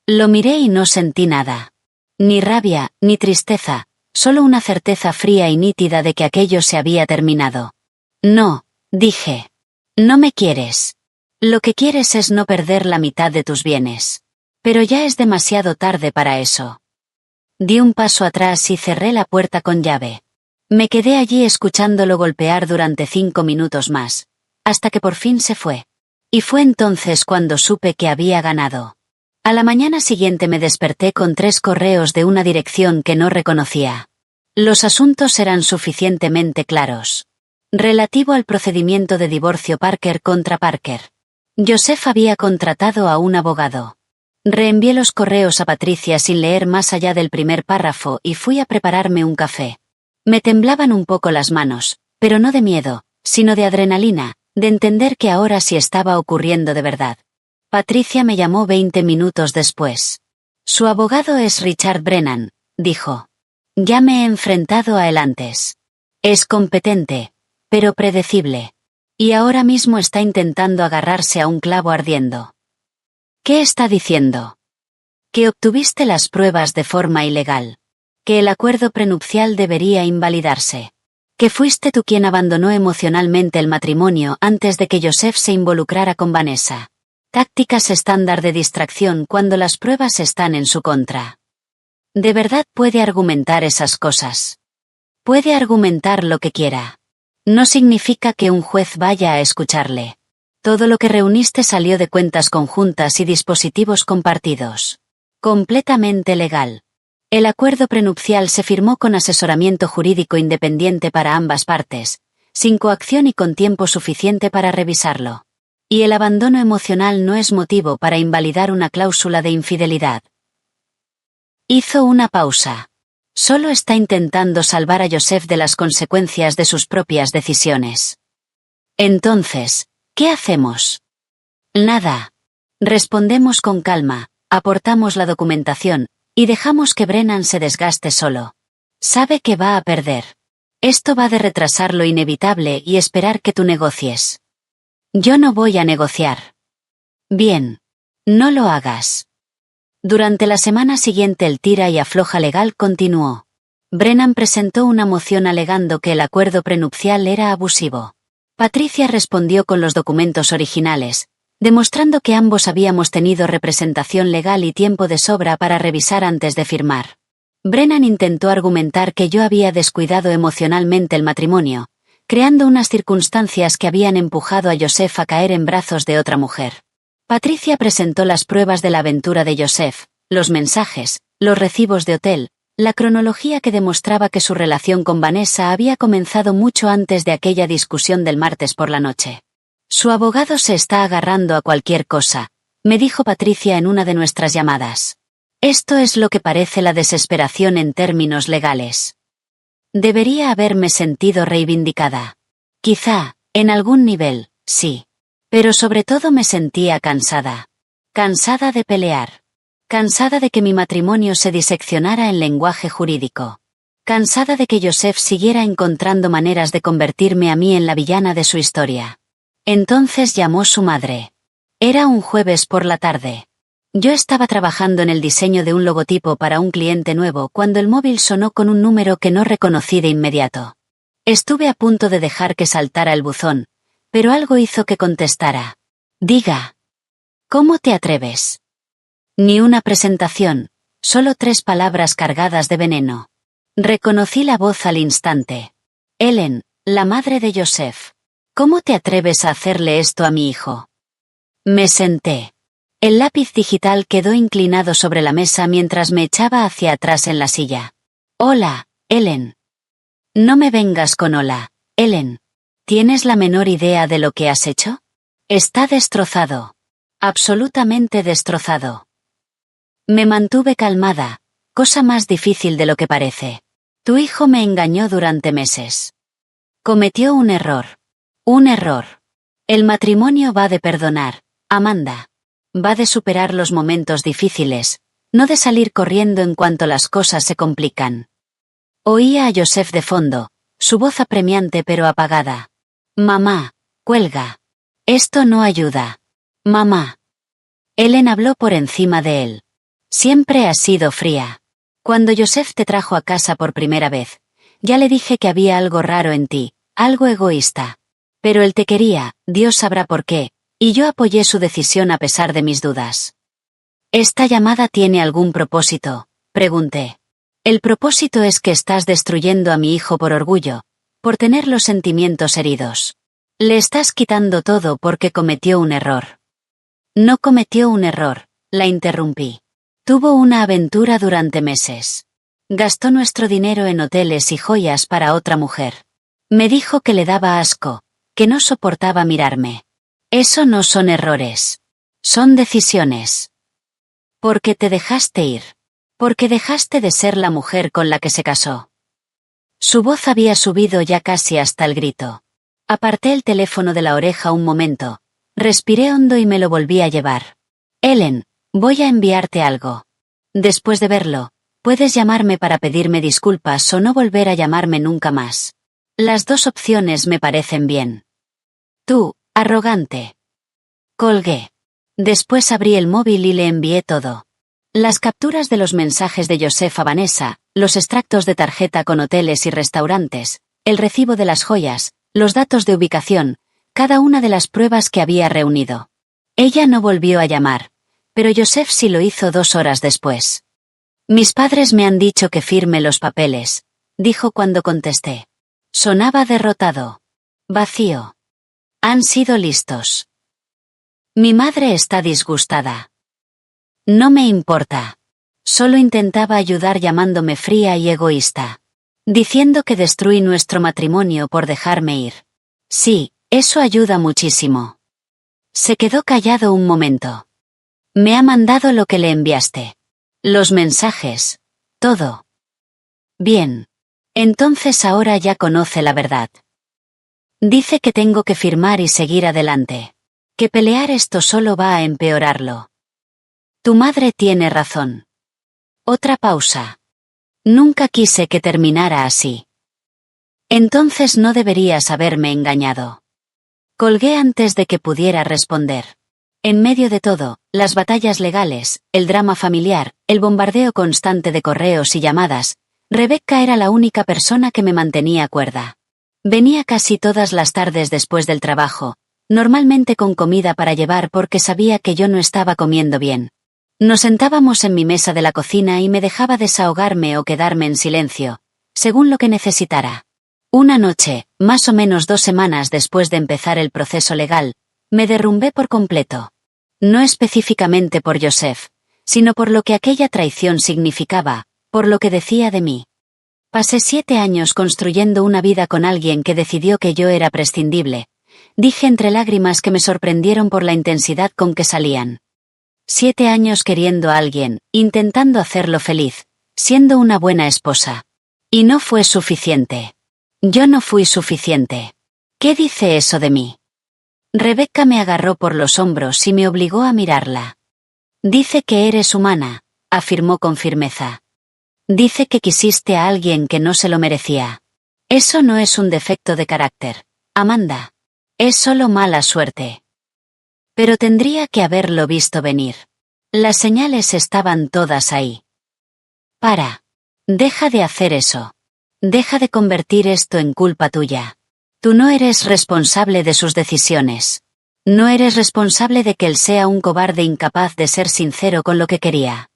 Lo miré y no sentí nada. Ni rabia, ni tristeza, solo una certeza fría y nítida de que aquello se había terminado. No, dije. No me quieres. Lo que quieres es no perder la mitad de tus bienes. Pero ya es demasiado tarde para eso. Di un paso atrás y cerré la puerta con llave. Me quedé allí escuchándolo golpear durante 5 minutos más, hasta que por fin se fue. Y fue entonces cuando supe que había ganado. A la mañana siguiente me desperté con 3 correos de una dirección que no reconocía. Los asuntos eran suficientemente claros. Relativo al procedimiento de divorcio Parker contra Parker. Joseph había contratado a un abogado. Reenvié los correos a Patricia sin leer más allá del primer párrafo y fui a prepararme un café. Me temblaban un poco las manos, pero no de miedo, sino de adrenalina, de entender que ahora sí estaba ocurriendo de verdad. Patricia me llamó 20 minutos después. Su abogado es Richard Brennan, dijo. Ya me he enfrentado a él antes. Es competente, pero predecible. Y ahora mismo está intentando agarrarse a un clavo ardiendo. ¿Qué está diciendo? Que obtuviste las pruebas de forma ilegal. Que el acuerdo prenupcial debería invalidarse. Que fuiste tú quien abandonó emocionalmente el matrimonio antes de que Joseph se involucrara con Vanessa. Tácticas estándar de distracción cuando las pruebas están en su contra. ¿De verdad puede argumentar esas cosas? Puede argumentar lo que quiera. No significa que un juez vaya a escucharle. Todo lo que reuniste salió de cuentas conjuntas y dispositivos compartidos. Completamente legal. El acuerdo prenupcial se firmó con asesoramiento jurídico independiente para ambas partes, sin coacción y con tiempo suficiente para revisarlo. Y el abandono emocional no es motivo para invalidar una cláusula de infidelidad. Hizo una pausa. Solo está intentando salvar a Joseph de las consecuencias de sus propias decisiones. Entonces, ¿qué hacemos? Nada. Respondemos con calma, aportamos la documentación, y dejamos que Brennan se desgaste solo. Sabe que va a perder. Esto va de retrasar lo inevitable y esperar que tú negocies. Yo no voy a negociar. Bien. No lo hagas. Durante la semana siguiente el tira y afloja legal continuó. Brennan presentó una moción alegando que el acuerdo prenupcial era abusivo. Patricia respondió con los documentos originales, demostrando que ambos habíamos tenido representación legal y tiempo de sobra para revisar antes de firmar. Brennan intentó argumentar que yo había descuidado emocionalmente el matrimonio, creando unas circunstancias que habían empujado a Joseph a caer en brazos de otra mujer. Patricia presentó las pruebas de la aventura de Joseph, los mensajes, los recibos de hotel, La cronología que demostraba que su relación con Vanessa había comenzado mucho antes de aquella discusión del martes por la noche. Su abogado se está agarrando a cualquier cosa, me dijo Patricia en una de nuestras llamadas. Esto es lo que parece la desesperación en términos legales. Debería haberme sentido reivindicada. Quizá, en algún nivel, sí. Pero sobre todo me sentía cansada. Cansada de pelear. Cansada de que mi matrimonio se diseccionara en lenguaje jurídico. Cansada de que Joseph siguiera encontrando maneras de convertirme a mí en la villana de su historia. Entonces llamó su madre. Era un jueves por la tarde. Yo estaba trabajando en el diseño de un logotipo para un cliente nuevo cuando el móvil sonó con un número que no reconocí de inmediato. Estuve a punto de dejar que saltara el buzón, pero algo hizo que contestara. Diga. ¿Cómo te atreves? Ni una presentación, solo 3 palabras cargadas de veneno. Reconocí la voz al instante. Ellen, la madre de Joseph. ¿Cómo te atreves a hacerle esto a mi hijo? Me senté. El lápiz digital quedó inclinado sobre la mesa mientras me echaba hacia atrás en la silla. Hola, Ellen. No me vengas con hola, Ellen. ¿Tienes la menor idea de lo que has hecho? Está destrozado. Absolutamente destrozado. Me mantuve calmada, cosa más difícil de lo que parece. Tu hijo me engañó durante meses. Cometió un error. Un error. El matrimonio va de perdonar, Amanda. Va de superar los momentos difíciles, no de salir corriendo en cuanto las cosas se complican. Oía a Joseph de fondo, su voz apremiante pero apagada. Mamá, cuelga. Esto no ayuda. Mamá. Ellen habló por encima de él. Siempre has sido fría. Cuando Joseph te trajo a casa por primera vez, ya le dije que había algo raro en ti, algo egoísta. Pero él te quería, Dios sabrá por qué, y yo apoyé su decisión a pesar de mis dudas. ¿Esta llamada tiene algún propósito?, pregunté. El propósito es que estás destruyendo a mi hijo por orgullo, por tener los sentimientos heridos. Le estás quitando todo porque cometió un error. No cometió un error, la interrumpí. Tuvo una aventura durante meses. Gastó nuestro dinero en hoteles y joyas para otra mujer. Me dijo que le daba asco, que no soportaba mirarme. Eso no son errores. Son decisiones. Porque te dejaste ir. Porque dejaste de ser la mujer con la que se casó. Su voz había subido ya casi hasta el grito. Aparté el teléfono de la oreja un momento, respiré hondo y me lo volví a llevar. Ellen, voy a enviarte algo. Después de verlo, puedes llamarme para pedirme disculpas o no volver a llamarme nunca más. Las 2 opciones me parecen bien. Tú, arrogante. Colgué. Después abrí el móvil y le envié todo. Las capturas de los mensajes de Joseph a Vanessa, los extractos de tarjeta con hoteles y restaurantes, el recibo de las joyas, los datos de ubicación, cada una de las pruebas que había reunido. Ella no volvió a llamar, pero Joseph sí lo hizo 2 horas después. Mis padres me han dicho que firme los papeles, dijo cuando contesté. Sonaba derrotado. Vacío. Han sido listos. Mi madre está disgustada. No me importa. Solo intentaba ayudar llamándome fría y egoísta. Diciendo que destruí nuestro matrimonio por dejarme ir. Sí, eso ayuda muchísimo. Se quedó callado un momento. Me ha mandado lo que le enviaste. Los mensajes. Todo. Bien. Entonces ahora ya conoce la verdad. Dice que tengo que firmar y seguir adelante. Que pelear esto solo va a empeorarlo. Tu madre tiene razón. Otra pausa. Nunca quise que terminara así. Entonces no deberías haberme engañado. Colgué antes de que pudiera responder. En medio de todo, las batallas legales, el drama familiar, el bombardeo constante de correos y llamadas, Rebecca era la única persona que me mantenía cuerda. Venía casi todas las tardes después del trabajo, normalmente con comida para llevar porque sabía que yo no estaba comiendo bien. Nos sentábamos en mi mesa de la cocina y me dejaba desahogarme o quedarme en silencio, según lo que necesitara. Una noche, más o menos 2 semanas después de empezar el proceso legal, me derrumbé por completo. No específicamente por Joseph, sino por lo que aquella traición significaba, por lo que decía de mí. Pasé 7 años construyendo una vida con alguien que decidió que yo era prescindible, dije entre lágrimas que me sorprendieron por la intensidad con que salían. 7 años queriendo a alguien, intentando hacerlo feliz, siendo una buena esposa. Y no fue suficiente. Yo no fui suficiente. ¿Qué dice eso de mí? Rebecca me agarró por los hombros y me obligó a mirarla. Dice que eres humana, afirmó con firmeza. Dice que quisiste a alguien que no se lo merecía. Eso no es un defecto de carácter, Amanda. Es solo mala suerte. Pero tendría que haberlo visto venir. Las señales estaban todas ahí. Para. Deja de hacer eso. Deja de convertir esto en culpa tuya. Tú no eres responsable de sus decisiones. No eres responsable de que él sea un cobarde incapaz de ser sincero con lo que quería.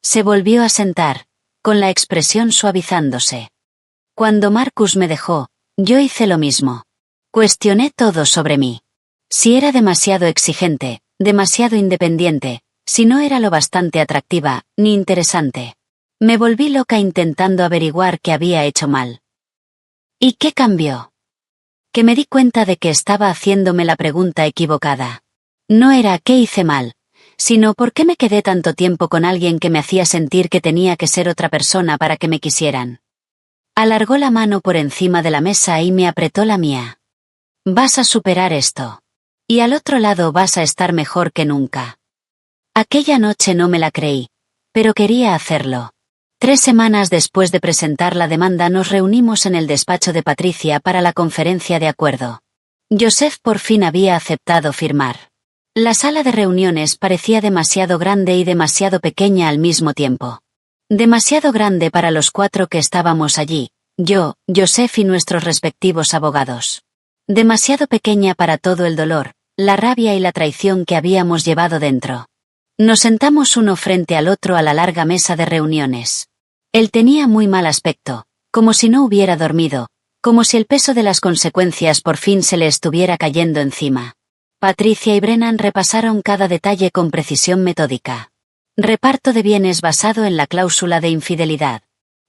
Se volvió a sentar, con la expresión suavizándose. Cuando Marcus me dejó, yo hice lo mismo. Cuestioné todo sobre mí. Si era demasiado exigente, demasiado independiente, si no era lo bastante atractiva, ni interesante. Me volví loca intentando averiguar qué había hecho mal. ¿Y qué cambió? Que me di cuenta de que estaba haciéndome la pregunta equivocada. No era ¿qué hice mal?, sino ¿por qué me quedé tanto tiempo con alguien que me hacía sentir que tenía que ser otra persona para que me quisieran? Alargó la mano por encima de la mesa y me apretó la mía. Vas a superar esto. Y al otro lado vas a estar mejor que nunca. Aquella noche no me la creí, pero quería hacerlo. 3 semanas después de presentar la demanda nos reunimos en el despacho de Patricia para la conferencia de acuerdo. Joseph por fin había aceptado firmar. La sala de reuniones parecía demasiado grande y demasiado pequeña al mismo tiempo. Demasiado grande para los 4 que estábamos allí, yo, Joseph y nuestros respectivos abogados. Demasiado pequeña para todo el dolor, la rabia y la traición que habíamos llevado dentro. Nos sentamos uno frente al otro a la larga mesa de reuniones. Él tenía muy mal aspecto, como si no hubiera dormido, como si el peso de las consecuencias por fin se le estuviera cayendo encima. Patricia y Brennan repasaron cada detalle con precisión metódica. Reparto de bienes basado en la cláusula de infidelidad.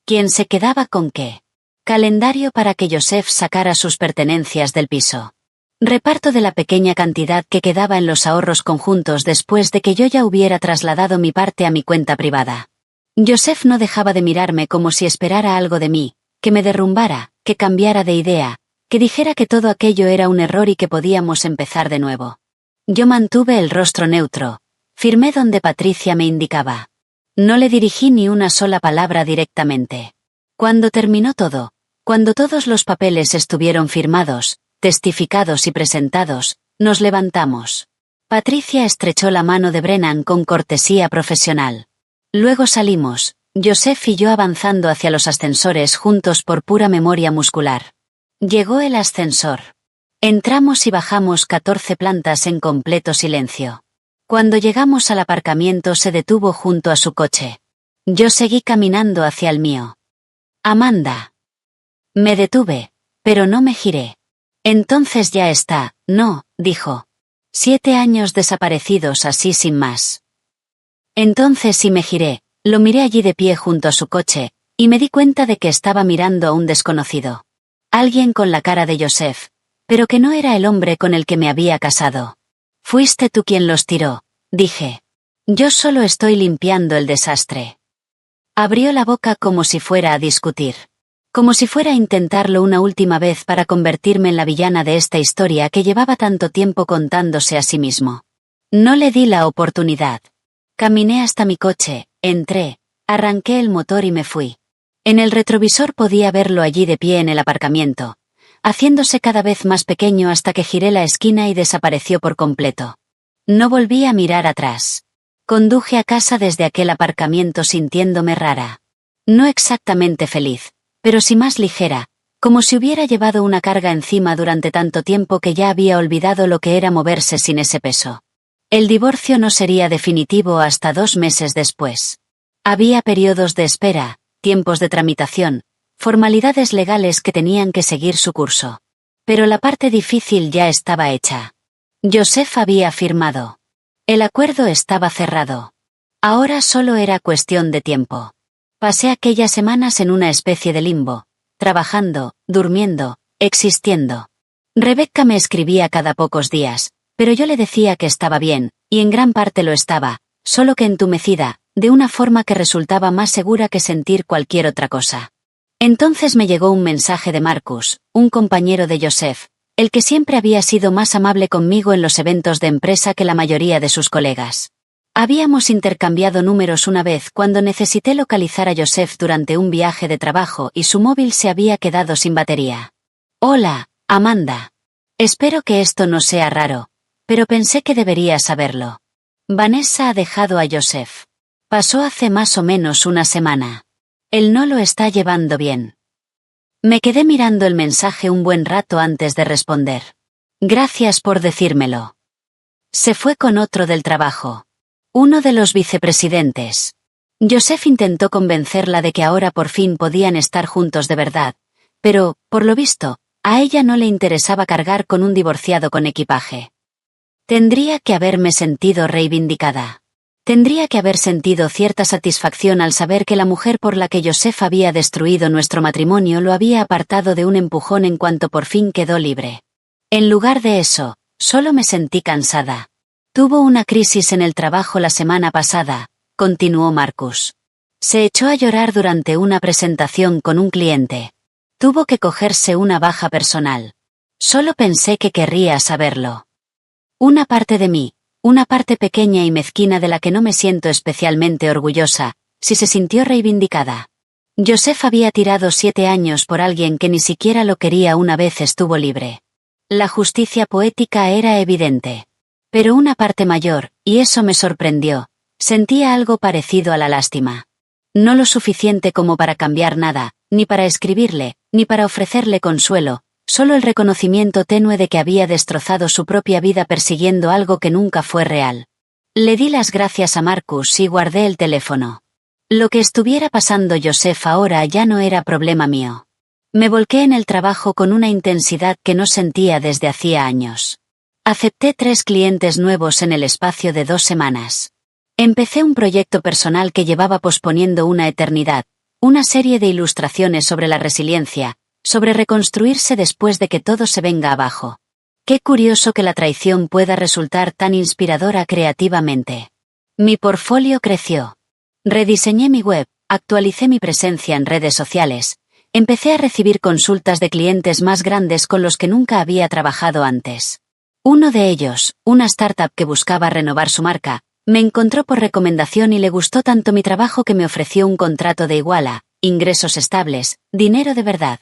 ¿Quién se quedaba con qué? Calendario para que Joseph sacara sus pertenencias del piso. Reparto de la pequeña cantidad que quedaba en los ahorros conjuntos después de que yo ya hubiera trasladado mi parte a mi cuenta privada. Joseph no dejaba de mirarme como si esperara algo de mí, que me derrumbara, que cambiara de idea, que dijera que todo aquello era un error y que podíamos empezar de nuevo. Yo mantuve el rostro neutro, firmé donde Patricia me indicaba. No le dirigí ni una sola palabra directamente. Cuando terminó todo, cuando todos los papeles estuvieron firmados, testificados y presentados, nos levantamos. Patricia estrechó la mano de Brennan con cortesía profesional. Luego salimos, Joseph y yo avanzando hacia los ascensores juntos por pura memoria muscular. Llegó el ascensor. Entramos y bajamos 14 plantas en completo silencio. Cuando llegamos al aparcamiento se detuvo junto a su coche. Yo seguí caminando hacia el mío. Amanda. Me detuve, pero no me giré. Entonces ya está, no, dijo. 7 años desaparecidos así sin más. Entonces sí me giré, lo miré allí de pie junto a su coche, y me di cuenta de que estaba mirando a un desconocido. Alguien con la cara de Joseph, pero que no era el hombre con el que me había casado. Fuiste tú quien los tiró, dije. Yo solo estoy limpiando el desastre. Abrió la boca como si fuera a discutir. Como si fuera a intentarlo una última vez para convertirme en la villana de esta historia que llevaba tanto tiempo contándose a sí mismo. No le di la oportunidad. Caminé hasta mi coche, entré, arranqué el motor y me fui. En el retrovisor podía verlo allí de pie en el aparcamiento, haciéndose cada vez más pequeño hasta que giré la esquina y desapareció por completo. No volví a mirar atrás. Conduje a casa desde aquel aparcamiento sintiéndome rara. No exactamente feliz, pero sí más ligera, como si hubiera llevado una carga encima durante tanto tiempo que ya había olvidado lo que era moverse sin ese peso. El divorcio no sería definitivo hasta 2 meses después. Había periodos de espera, tiempos de tramitación, formalidades legales que tenían que seguir su curso. Pero la parte difícil ya estaba hecha. Joseph había firmado. El acuerdo estaba cerrado. Ahora solo era cuestión de tiempo. Pasé aquellas semanas en una especie de limbo, trabajando, durmiendo, existiendo. Rebecca me escribía cada pocos días, pero yo le decía que estaba bien, y en gran parte lo estaba, solo que entumecida, de una forma que resultaba más segura que sentir cualquier otra cosa. Entonces me llegó un mensaje de Marcus, un compañero de Joseph, el que siempre había sido más amable conmigo en los eventos de empresa que la mayoría de sus colegas. Habíamos intercambiado números una vez cuando necesité localizar a Joseph durante un viaje de trabajo y su móvil se había quedado sin batería. Hola, Amanda. Espero que esto no sea raro, pero pensé que deberías saberlo. Vanessa ha dejado a Joseph. Pasó hace más o menos una semana. Él no lo está llevando bien. Me quedé mirando el mensaje un buen rato antes de responder. Gracias por decírmelo. Se fue con otro del trabajo. Uno de los vicepresidentes. Joseph intentó convencerla de que ahora por fin podían estar juntos de verdad, pero, por lo visto, a ella no le interesaba cargar con un divorciado con equipaje. Tendría que haberme sentido reivindicada. Tendría que haber sentido cierta satisfacción al saber que la mujer por la que Joseph había destruido nuestro matrimonio lo había apartado de un empujón en cuanto por fin quedó libre. En lugar de eso, solo me sentí cansada. Tuvo una crisis en el trabajo la semana pasada, continuó Marcus. Se echó a llorar durante una presentación con un cliente. Tuvo que cogerse una baja personal. Solo pensé que querría saberlo. Una parte de mí, una parte pequeña y mezquina de la que no me siento especialmente orgullosa, si se sintió reivindicada. Joseph había tirado 7 años por alguien que ni siquiera lo quería una vez estuvo libre. La justicia poética era evidente. Pero una parte mayor, y eso me sorprendió, sentía algo parecido a la lástima. No lo suficiente como para cambiar nada, ni para escribirle, ni para ofrecerle consuelo, solo el reconocimiento tenue de que había destrozado su propia vida persiguiendo algo que nunca fue real. Le di las gracias a Marcus y guardé el teléfono. Lo que estuviera pasando Joseph ahora ya no era problema mío. Me volqué en el trabajo con una intensidad que no sentía desde hacía años. Acepté 3 clientes nuevos en el espacio de 2 semanas. Empecé un proyecto personal que llevaba posponiendo una eternidad, una serie de ilustraciones sobre la resiliencia, sobre reconstruirse después de que todo se venga abajo. Qué curioso que la traición pueda resultar tan inspiradora creativamente. Mi portfolio creció. Rediseñé mi web, actualicé mi presencia en redes sociales, empecé a recibir consultas de clientes más grandes con los que nunca había trabajado antes. Uno de ellos, una startup que buscaba renovar su marca, me encontró por recomendación y le gustó tanto mi trabajo que me ofreció un contrato de iguala, ingresos estables, dinero de verdad.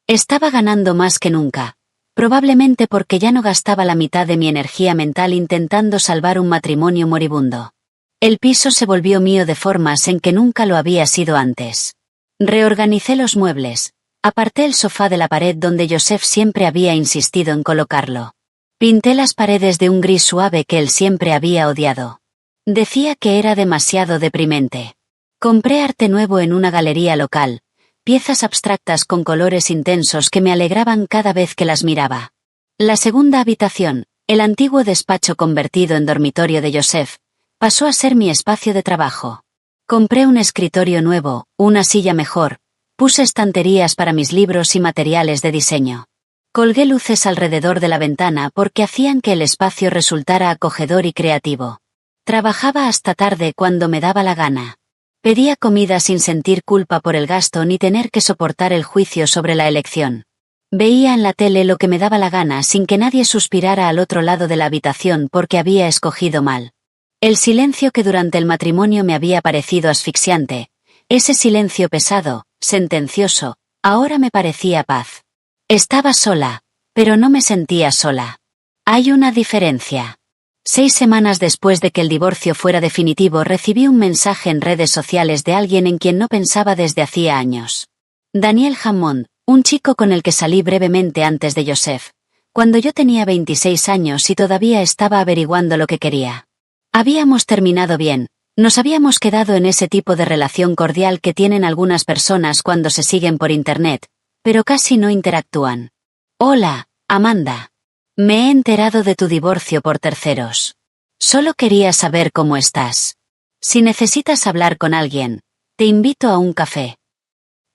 Estaba ganando más que nunca, probablemente porque ya no gastaba la mitad de mi energía mental intentando salvar un matrimonio moribundo. El piso se volvió mío de formas en que nunca lo había sido antes. Reorganicé los muebles, aparté el sofá de la pared donde Joseph siempre había insistido en colocarlo. Pinté las paredes de un gris suave que él siempre había odiado. Decía que era demasiado deprimente. Compré arte nuevo en una galería local, piezas abstractas con colores intensos que me alegraban cada vez que las miraba. La segunda habitación, el antiguo despacho convertido en dormitorio de Joseph, pasó a ser mi espacio de trabajo. Compré un escritorio nuevo, una silla mejor, puse estanterías para mis libros y materiales de diseño. Colgué luces alrededor de la ventana porque hacían que el espacio resultara acogedor y creativo. Trabajaba hasta tarde cuando me daba la gana. Pedía comida sin sentir culpa por el gasto ni tener que soportar el juicio sobre la elección. Veía en la tele lo que me daba la gana sin que nadie suspirara al otro lado de la habitación porque había escogido mal. El silencio que durante el matrimonio me había parecido asfixiante, ese silencio pesado, sentencioso, ahora me parecía paz. Estaba sola, pero no me sentía sola. Hay una diferencia. 6 semanas después de que el divorcio fuera definitivo recibí un mensaje en redes sociales de alguien en quien no pensaba desde hacía años. Daniel Hammond, un chico con el que salí brevemente antes de Joseph, cuando yo tenía 26 años y todavía estaba averiguando lo que quería. Habíamos terminado bien, nos habíamos quedado en ese tipo de relación cordial que tienen algunas personas cuando se siguen por internet, pero casi no interactúan. Hola, Amanda. Me he enterado de tu divorcio por terceros. Solo quería saber cómo estás. Si necesitas hablar con alguien, Te invito a un café.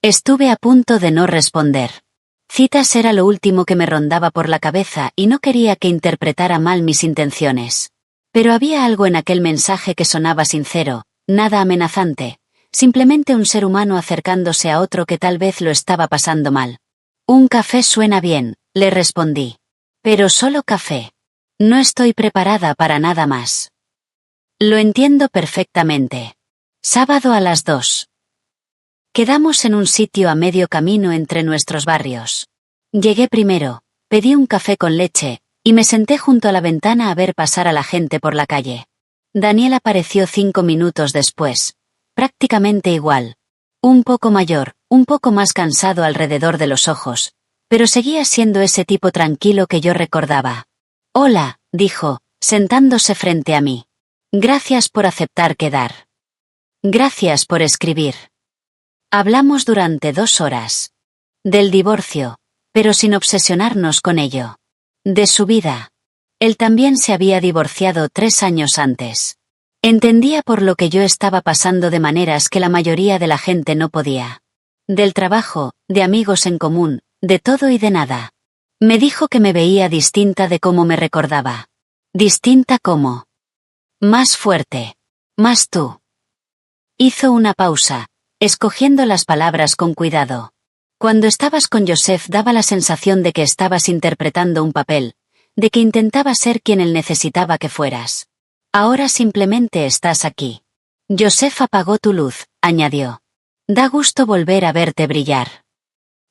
Estuve a punto de no responder. Citas era lo último que me rondaba por la cabeza y no quería que interpretara mal mis intenciones. Pero había algo en aquel mensaje que sonaba sincero, nada amenazante, simplemente un ser humano acercándose a otro que tal vez lo estaba pasando mal. Un café suena bien, le respondí. Pero solo café. No estoy preparada para nada más. Lo entiendo perfectamente. Sábado a las 2. Quedamos en un sitio a medio camino entre nuestros barrios. Llegué primero, pedí un café con leche, y me senté junto a la ventana a ver pasar a la gente por la calle. Daniel apareció 5 minutos después. Prácticamente igual. Un poco mayor, un poco más cansado alrededor de los ojos, pero seguía siendo ese tipo tranquilo que yo recordaba. Hola, dijo, sentándose frente a mí. Gracias por aceptar quedar. Gracias por escribir. Hablamos durante 2 horas. Del divorcio, pero sin obsesionarnos con ello. De su vida. Él también se había divorciado 3 años antes. Entendía por lo que yo estaba pasando de maneras que la mayoría de la gente no podía. Del trabajo, de amigos en común, de todo y de nada. Me dijo que me veía distinta de cómo me recordaba. Distinta como. Más fuerte. Más tú. Hizo una pausa, escogiendo las palabras con cuidado. Cuando estabas con Joseph daba la sensación de que estabas interpretando un papel, de que intentaba ser quien él necesitaba que fueras. Ahora simplemente estás aquí. Joseph apagó tu luz, añadió. Da gusto volver a verte brillar.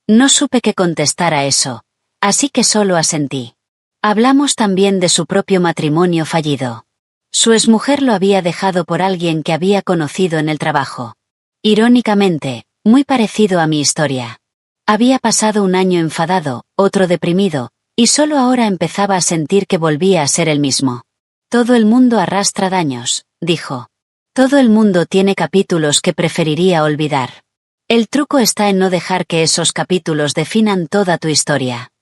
No supe qué contestar a eso, así que solo asentí. Hablamos también de su propio matrimonio fallido. Su exmujer lo había dejado por alguien que había conocido en el trabajo. Irónicamente, muy parecido a mi historia. Había pasado un año enfadado, otro deprimido, y solo ahora empezaba a sentir que volvía a ser el mismo. Todo el mundo arrastra daños, dijo. Todo el mundo tiene capítulos que preferiría olvidar. El truco está en no dejar que esos capítulos definan toda tu historia.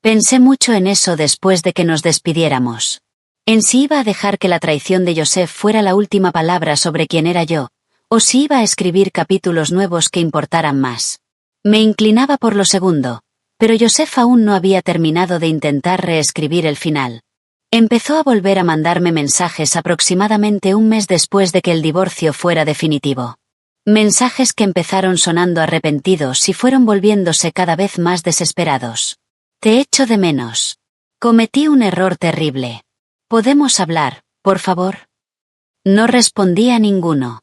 Pensé mucho en eso después de que nos despidiéramos. En si iba a dejar que la traición de Joseph fuera la última palabra sobre quién era yo, o si iba a escribir capítulos nuevos que importaran más. Me inclinaba por lo segundo, pero Joseph aún no había terminado de intentar reescribir el final. Empezó a volver a mandarme mensajes aproximadamente un mes después de que el divorcio fuera definitivo. Mensajes que empezaron sonando arrepentidos y fueron volviéndose cada vez más desesperados. Te echo de menos. Cometí un error terrible. ¿Podemos hablar, por favor? No respondí a ninguno.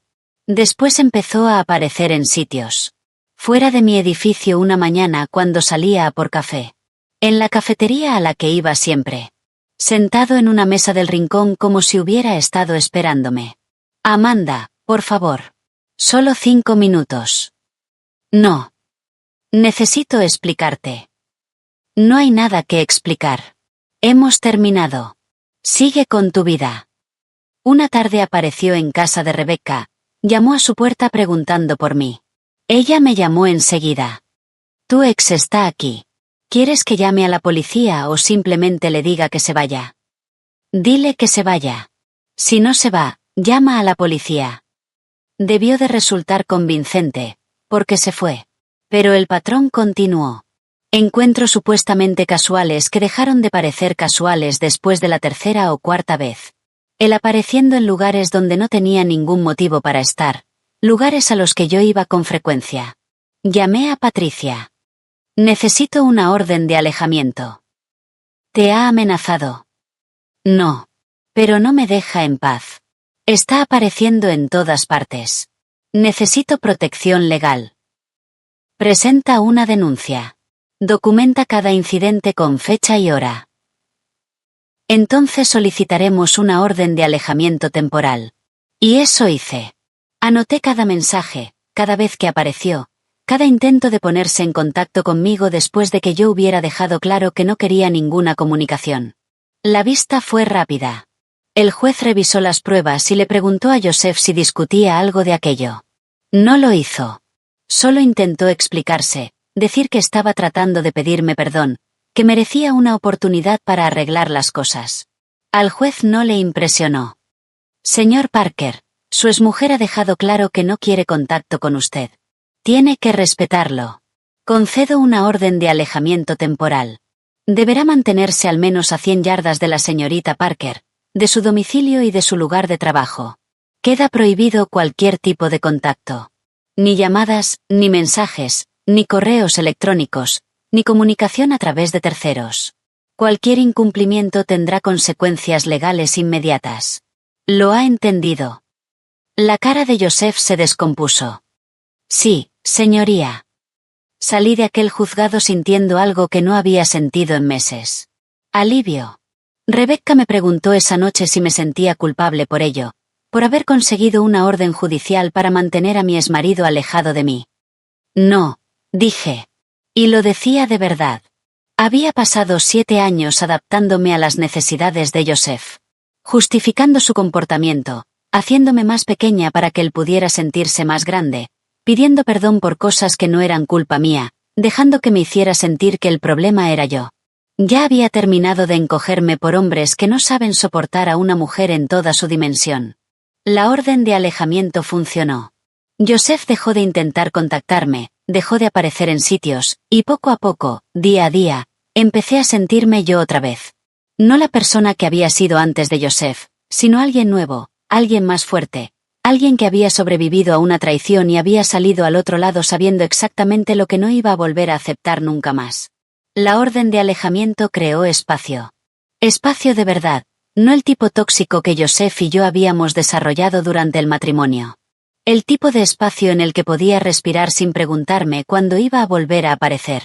Después empezó a aparecer en sitios. Fuera de mi edificio una mañana cuando salía a por café. En la cafetería a la que iba siempre. Sentado en una mesa del rincón como si hubiera estado esperándome. Amanda, por favor. Solo 5 minutos. No. Necesito explicarte. No hay nada que explicar. Hemos terminado. Sigue con tu vida. Una tarde apareció en casa de Rebecca, llamó a su puerta preguntando por mí. Ella me llamó enseguida. Tu ex está aquí. ¿Quieres que llame a la policía o simplemente le diga que se vaya? Dile que se vaya. Si no se va, llama a la policía. Debió de resultar convincente, porque se fue. Pero el patrón continuó. Encuentros supuestamente casuales que dejaron de parecer casuales después de la 3ª o 4ª vez. Él apareciendo en lugares donde no tenía ningún motivo para estar, lugares a los que yo iba con frecuencia. Llamé a Patricia. Necesito una orden de alejamiento. ¿Te ha amenazado? No. Pero no me deja en paz. Está apareciendo en todas partes. Necesito protección legal. Presenta una denuncia. Documenta cada incidente con fecha y hora. Entonces solicitaremos una orden de alejamiento temporal. Y eso hice. Anoté cada mensaje, cada vez que apareció, cada intento de ponerse en contacto conmigo después de que yo hubiera dejado claro que no quería ninguna comunicación. La vista fue rápida. El juez revisó las pruebas y le preguntó a Joseph si discutía algo de aquello. No lo hizo. Solo intentó explicarse, decir que estaba tratando de pedirme perdón, que merecía una oportunidad para arreglar las cosas. Al juez no le impresionó. Señor Parker, Su exmujer ha dejado claro que no quiere contacto con usted. Tiene que respetarlo. Concedo una orden de alejamiento temporal. Deberá mantenerse al menos a 100 yardas de la señorita Parker, de su domicilio y de su lugar de trabajo. Queda prohibido cualquier tipo de contacto. Ni llamadas, ni mensajes, ni correos electrónicos, ni comunicación a través de terceros. Cualquier incumplimiento tendrá consecuencias legales inmediatas. ¿Lo ha entendido? La cara de Joseph se descompuso. Sí, señoría. Salí de aquel juzgado sintiendo algo que no había sentido en meses. Alivio. Rebecca me preguntó esa noche si me sentía culpable por ello, por haber conseguido una orden judicial para mantener a mi exmarido alejado de mí. No, dije. Y lo decía de verdad. Había pasado 7 años adaptándome a las necesidades de Joseph, justificando su comportamiento, haciéndome más pequeña para que él pudiera sentirse más grande, pidiendo perdón por cosas que no eran culpa mía, dejando que me hiciera sentir que el problema era yo. Ya había terminado de encogerme por hombres que no saben soportar a una mujer en toda su dimensión. La orden de alejamiento funcionó. Joseph dejó de intentar contactarme, dejó de aparecer en sitios, y poco a poco, día a día, empecé a sentirme yo otra vez. No la persona que había sido antes de Joseph, sino alguien nuevo, alguien más fuerte, alguien que había sobrevivido a una traición y había salido al otro lado sabiendo exactamente lo que no iba a volver a aceptar nunca más. La orden de alejamiento creó espacio. Espacio de verdad, no el tipo tóxico que Joseph y yo habíamos desarrollado durante el matrimonio. El tipo de espacio en el que podía respirar sin preguntarme cuándo iba a volver a aparecer.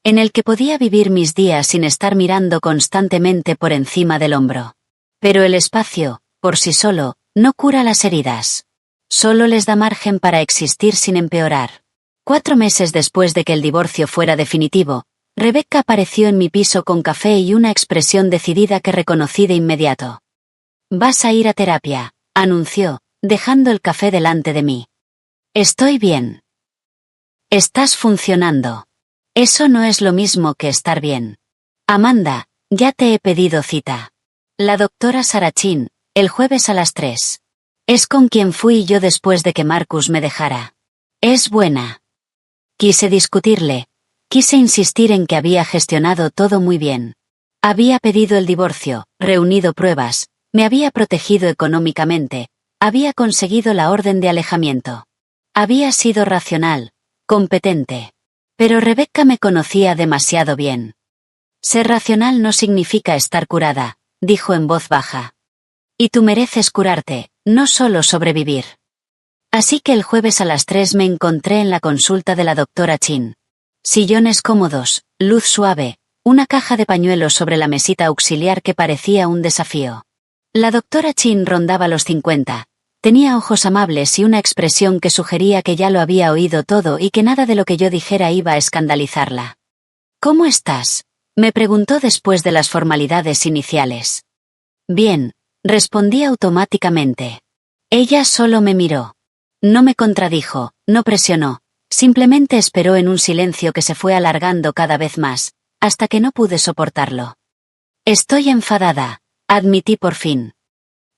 En el que podía vivir mis días sin estar mirando constantemente por encima del hombro. Pero el espacio, por sí solo, no cura las heridas. Solo les da margen para existir sin empeorar. 4 meses después de que el divorcio fuera definitivo, Rebecca apareció en mi piso con café y una expresión decidida que reconocí de inmediato. «Vas a ir a terapia», anunció, dejando el café delante de mí. «Estoy bien». «Estás funcionando». Eso no es lo mismo que estar bien. Amanda, ya te he pedido cita. La doctora Sarachin, el jueves a las 3. Es con quien fui yo después de que Marcus me dejara. Es buena. Quise discutirle. Quise insistir en que había gestionado todo muy bien. Había pedido el divorcio, reunido pruebas, me había protegido económicamente, había conseguido la orden de alejamiento. Había sido racional, competente. Pero Rebecca me conocía demasiado bien. Ser racional no significa estar curada, dijo en voz baja. Y tú mereces curarte, no solo sobrevivir. Así que el jueves a las 3 me encontré en la consulta de la doctora Chin. Sillones cómodos, luz suave, una caja de pañuelos sobre la mesita auxiliar que parecía un desafío. La doctora Chin rondaba los 50. Tenía ojos amables y una expresión que sugería que ya lo había oído todo y que nada de lo que yo dijera iba a escandalizarla. «¿Cómo estás?», me preguntó después de las formalidades iniciales. «Bien», respondí automáticamente. Ella solo me miró. No me contradijo, no presionó, simplemente esperó en un silencio que se fue alargando cada vez más, hasta que no pude soportarlo. «Estoy enfadada», admití por fin.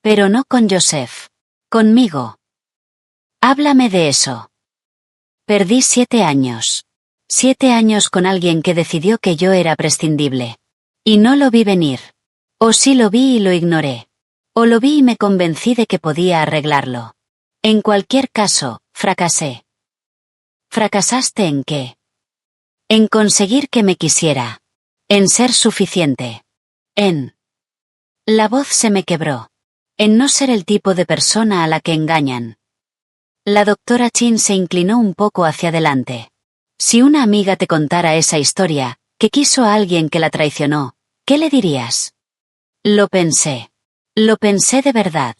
«Pero no con Joseph. Conmigo». «Háblame de eso». Perdí 7 años. 7 años con alguien que decidió que yo era prescindible. Y no lo vi venir. O sí lo vi y lo ignoré. O lo vi y me convencí de que podía arreglarlo. En cualquier caso, fracasé. ¿Fracasaste en qué? En conseguir que me quisiera. En ser suficiente. En... La voz se me quebró. En no ser el tipo de persona a la que engañan. La doctora Chin se inclinó un poco hacia adelante. Si una amiga te contara esa historia, que quiso a alguien que la traicionó, ¿qué le dirías? Lo pensé. Lo pensé de verdad.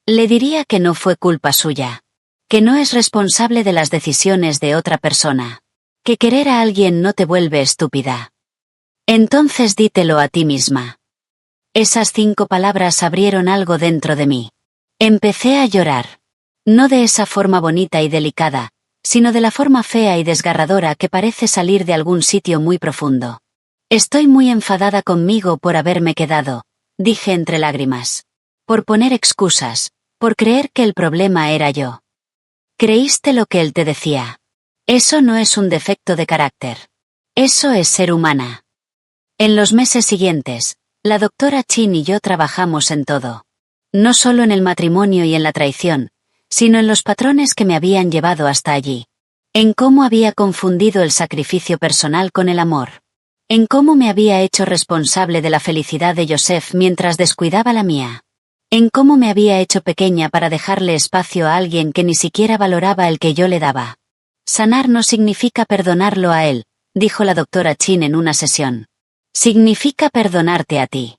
Le diría que no fue culpa suya. Que no es responsable de las decisiones de otra persona. Que querer a alguien no te vuelve estúpida. Entonces dítelo a ti misma. Esas 5 palabras abrieron algo dentro de mí. Empecé a llorar. No de esa forma bonita y delicada, sino de la forma fea y desgarradora que parece salir de algún sitio muy profundo. Estoy muy enfadada conmigo por haberme quedado, dije entre lágrimas. Por poner excusas, por creer que el problema era yo. Creíste lo que él te decía. Eso no es un defecto de carácter. Eso es ser humana. En los meses siguientes, la doctora Chin y yo trabajamos en todo. No solo en el matrimonio y en la traición, sino en los patrones que me habían llevado hasta allí. En cómo había confundido el sacrificio personal con el amor. En cómo me había hecho responsable de la felicidad de Joseph mientras descuidaba la mía. En cómo me había hecho pequeña para dejarle espacio a alguien que ni siquiera valoraba el que yo le daba. Sanar no significa perdonarlo a él, dijo la doctora Chin en una sesión. Significa perdonarte a ti.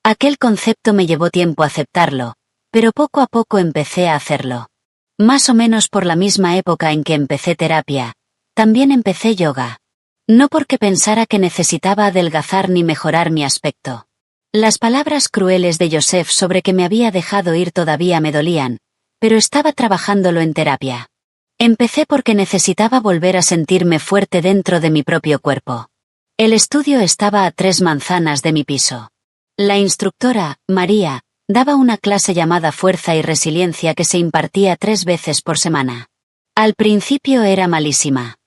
Aquel concepto me llevó tiempo aceptarlo, pero poco a poco empecé a hacerlo. Más o menos por la misma época en que empecé terapia, también empecé yoga. No porque pensara que necesitaba adelgazar ni mejorar mi aspecto. Las palabras crueles de Joseph sobre que me había dejado ir todavía me dolían, pero estaba trabajándolo en terapia. Empecé porque necesitaba volver a sentirme fuerte dentro de mi propio cuerpo. El estudio estaba a 3 manzanas de mi piso. La instructora, María, daba una clase llamada Fuerza y Resiliencia que se impartía 3 veces por semana. Al principio era malísima.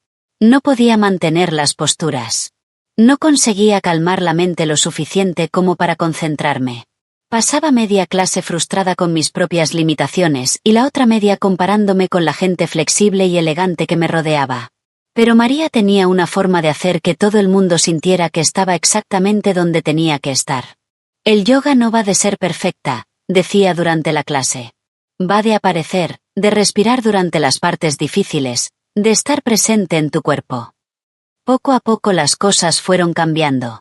No podía mantener las posturas. No conseguía calmar la mente lo suficiente como para concentrarme. Pasaba media clase frustrada con mis propias limitaciones y la otra media comparándome con la gente flexible y elegante que me rodeaba. Pero María tenía una forma de hacer que todo el mundo sintiera que estaba exactamente donde tenía que estar. El yoga no va de ser perfecta, decía durante la clase. Va de aparecer, de respirar durante las partes difíciles, de estar presente en tu cuerpo. Poco a poco las cosas fueron cambiando.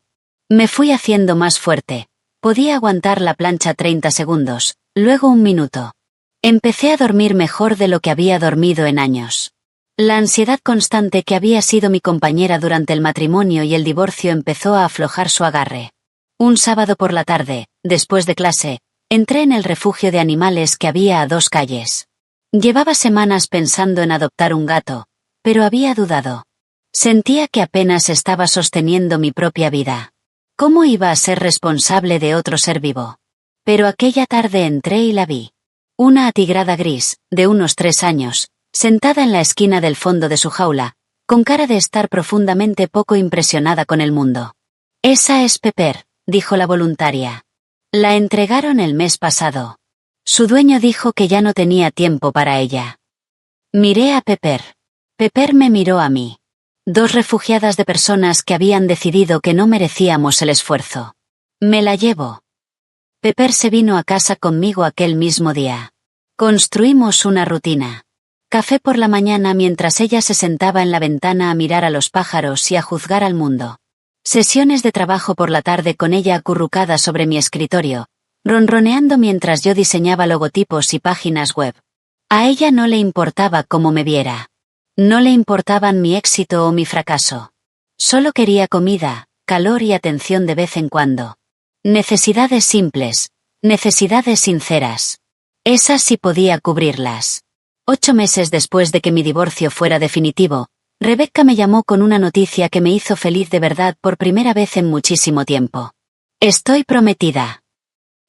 Me fui haciendo más fuerte. Podía aguantar la plancha 30 segundos, luego 1 minuto. Empecé a dormir mejor de lo que había dormido en años. La ansiedad constante que había sido mi compañera durante el matrimonio y el divorcio empezó a aflojar su agarre. Un sábado por la tarde, después de clase, entré en el refugio de animales que había a 2 calles. Llevaba semanas pensando en adoptar un gato, pero había dudado. Sentía que apenas estaba sosteniendo mi propia vida. ¿Cómo iba a ser responsable de otro ser vivo? Pero aquella tarde entré y la vi. Una atigrada gris, de unos 3 años, sentada en la esquina del fondo de su jaula, con cara de estar profundamente poco impresionada con el mundo. Esa es Pepper, dijo la voluntaria. La entregaron el mes pasado. Su dueño dijo que ya no tenía tiempo para ella. Miré a Pepper. Pepper me miró a mí. 2 refugiadas de personas que habían decidido que no merecíamos el esfuerzo. Me la llevo. Pepper se vino a casa conmigo aquel mismo día. Construimos una rutina. Café por la mañana mientras ella se sentaba en la ventana a mirar a los pájaros y a juzgar al mundo. Sesiones de trabajo por la tarde con ella acurrucada sobre mi escritorio, ronroneando mientras yo diseñaba logotipos y páginas web. A ella no le importaba cómo me viera. No le importaban mi éxito o mi fracaso. Solo quería comida, calor y atención de vez en cuando. Necesidades simples, necesidades sinceras. Esas sí podía cubrirlas. 8 meses después de que mi divorcio fuera definitivo, Rebecca me llamó con una noticia que me hizo feliz de verdad por primera vez en muchísimo tiempo. Estoy prometida.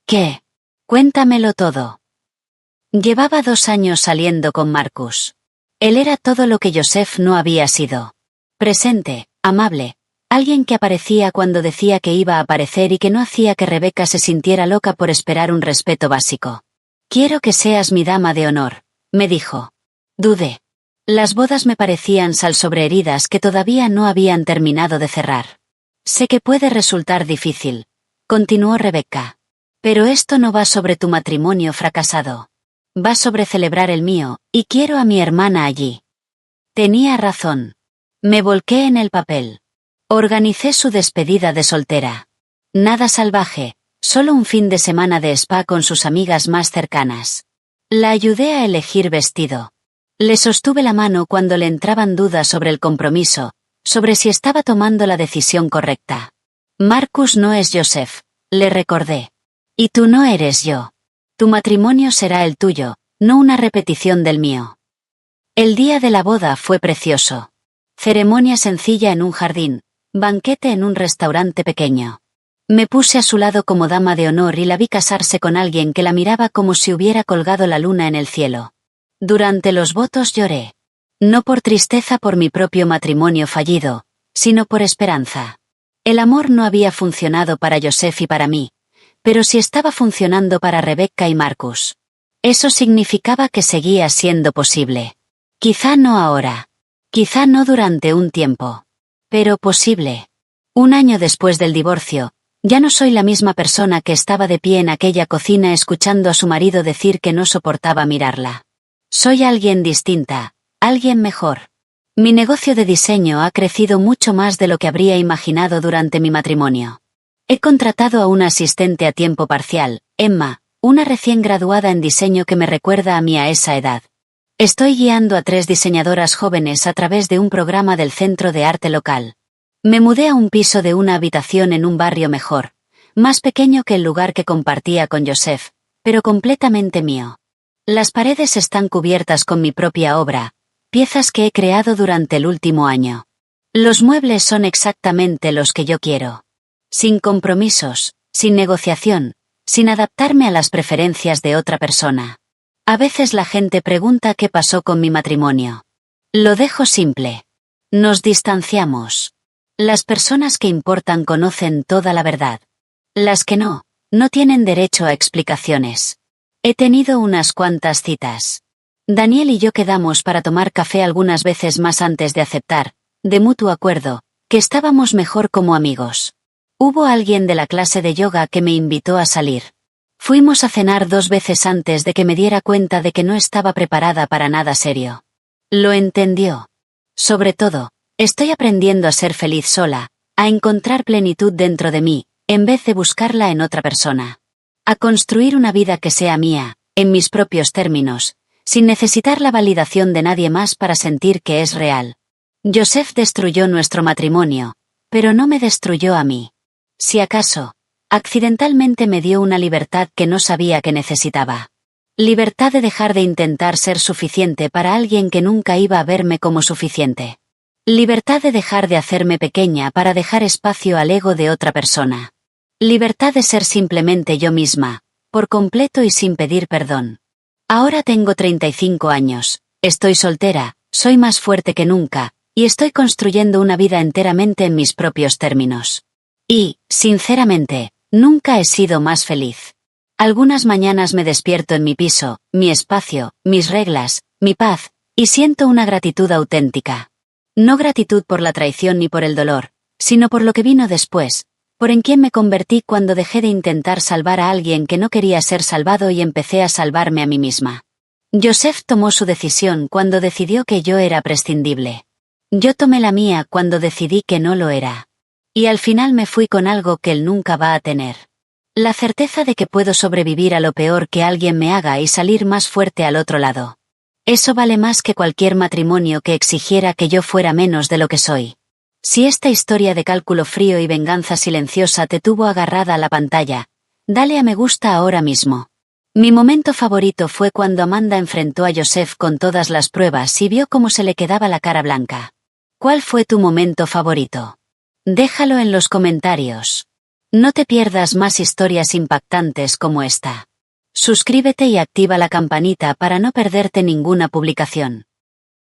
¿Qué? Cuéntamelo todo. Llevaba 2 años saliendo con Marcus. Él era todo lo que Joseph no había sido. Presente, amable, alguien que aparecía cuando decía que iba a aparecer y que no hacía que Rebecca se sintiera loca por esperar un respeto básico. Quiero que seas mi dama de honor, me dijo. Dudé. Las bodas me parecían sal sobre heridas que todavía no habían terminado de cerrar. Sé que puede resultar difícil, continuó Rebecca. Pero esto no va sobre tu matrimonio fracasado. Va sobre celebrar el mío, y quiero a mi hermana allí. Tenía razón. Me volqué en el papel. Organicé su despedida de soltera. Nada salvaje, solo un fin de semana de spa con sus amigas más cercanas. La ayudé a elegir vestido. Le sostuve la mano cuando le entraban dudas sobre el compromiso, sobre si estaba tomando la decisión correcta. Marcus no es Joseph, le recordé. Y tú no eres yo. Tu matrimonio será el tuyo, no una repetición del mío. El día de la boda fue precioso. Ceremonia sencilla en un jardín, banquete en un restaurante pequeño. Me puse a su lado como dama de honor y la vi casarse con alguien que la miraba como si hubiera colgado la luna en el cielo. Durante los votos lloré. No por tristeza por mi propio matrimonio fallido, sino por esperanza. El amor no había funcionado para Joseph y para mí, pero sí estaba funcionando para Rebecca y Marcus. Eso significaba que seguía siendo posible. Quizá no ahora. Quizá no durante un tiempo. Pero posible. Un año después del divorcio, ya no soy la misma persona que estaba de pie en aquella cocina escuchando a su marido decir que no soportaba mirarla. Soy alguien distinta, alguien mejor. Mi negocio de diseño ha crecido mucho más de lo que habría imaginado durante mi matrimonio. He contratado a una asistente a tiempo parcial, Emma, una recién graduada en diseño que me recuerda a mí a esa edad. Estoy guiando a 3 diseñadoras jóvenes a través de un programa del centro de arte local. Me mudé a un piso de una habitación en un barrio mejor, más pequeño que el lugar que compartía con Joseph, pero completamente mío. Las paredes están cubiertas con mi propia obra, piezas que he creado durante el último año. Los muebles son exactamente los que yo quiero. Sin compromisos, sin negociación, sin adaptarme a las preferencias de otra persona. A veces la gente pregunta qué pasó con mi matrimonio. Lo dejo simple. Nos distanciamos. Las personas que importan conocen toda la verdad. Las que no, no tienen derecho a explicaciones. He tenido unas cuantas citas. Daniel y yo quedamos para tomar café algunas veces más antes de aceptar, de mutuo acuerdo, que estábamos mejor como amigos. Hubo alguien de la clase de yoga que me invitó a salir. Fuimos a cenar 2 veces antes de que me diera cuenta de que no estaba preparada para nada serio. Lo entendió. Sobre todo, estoy aprendiendo a ser feliz sola, a encontrar plenitud dentro de mí, en vez de buscarla en otra persona. A construir una vida que sea mía, en mis propios términos, sin necesitar la validación de nadie más para sentir que es real. Joseph destruyó nuestro matrimonio, pero no me destruyó a mí. Si acaso, accidentalmente me dio una libertad que no sabía que necesitaba. Libertad de dejar de intentar ser suficiente para alguien que nunca iba a verme como suficiente. Libertad de dejar de hacerme pequeña para dejar espacio al ego de otra persona. Libertad de ser simplemente yo misma, por completo y sin pedir perdón. Ahora tengo 35 años, estoy soltera, soy más fuerte que nunca, y estoy construyendo una vida enteramente en mis propios términos. Y, sinceramente, nunca he sido más feliz. Algunas mañanas me despierto en mi piso, mi espacio, mis reglas, mi paz, y siento una gratitud auténtica. No gratitud por la traición ni por el dolor, sino por lo que vino después, por en quien me convertí cuando dejé de intentar salvar a alguien que no quería ser salvado y empecé a salvarme a mí misma. Joseph tomó su decisión cuando decidió que yo era prescindible. Yo tomé la mía cuando decidí que no lo era. Y al final me fui con algo que él nunca va a tener. La certeza de que puedo sobrevivir a lo peor que alguien me haga y salir más fuerte al otro lado. Eso vale más que cualquier matrimonio que exigiera que yo fuera menos de lo que soy. Si esta historia de cálculo frío y venganza silenciosa te tuvo agarrada a la pantalla, dale a me gusta ahora mismo. Mi momento favorito fue cuando Amanda enfrentó a Joseph con todas las pruebas y vio cómo se le quedaba la cara blanca. ¿Cuál fue tu momento favorito? Déjalo en los comentarios. No te pierdas más historias impactantes como esta. Suscríbete y activa la campanita para no perderte ninguna publicación.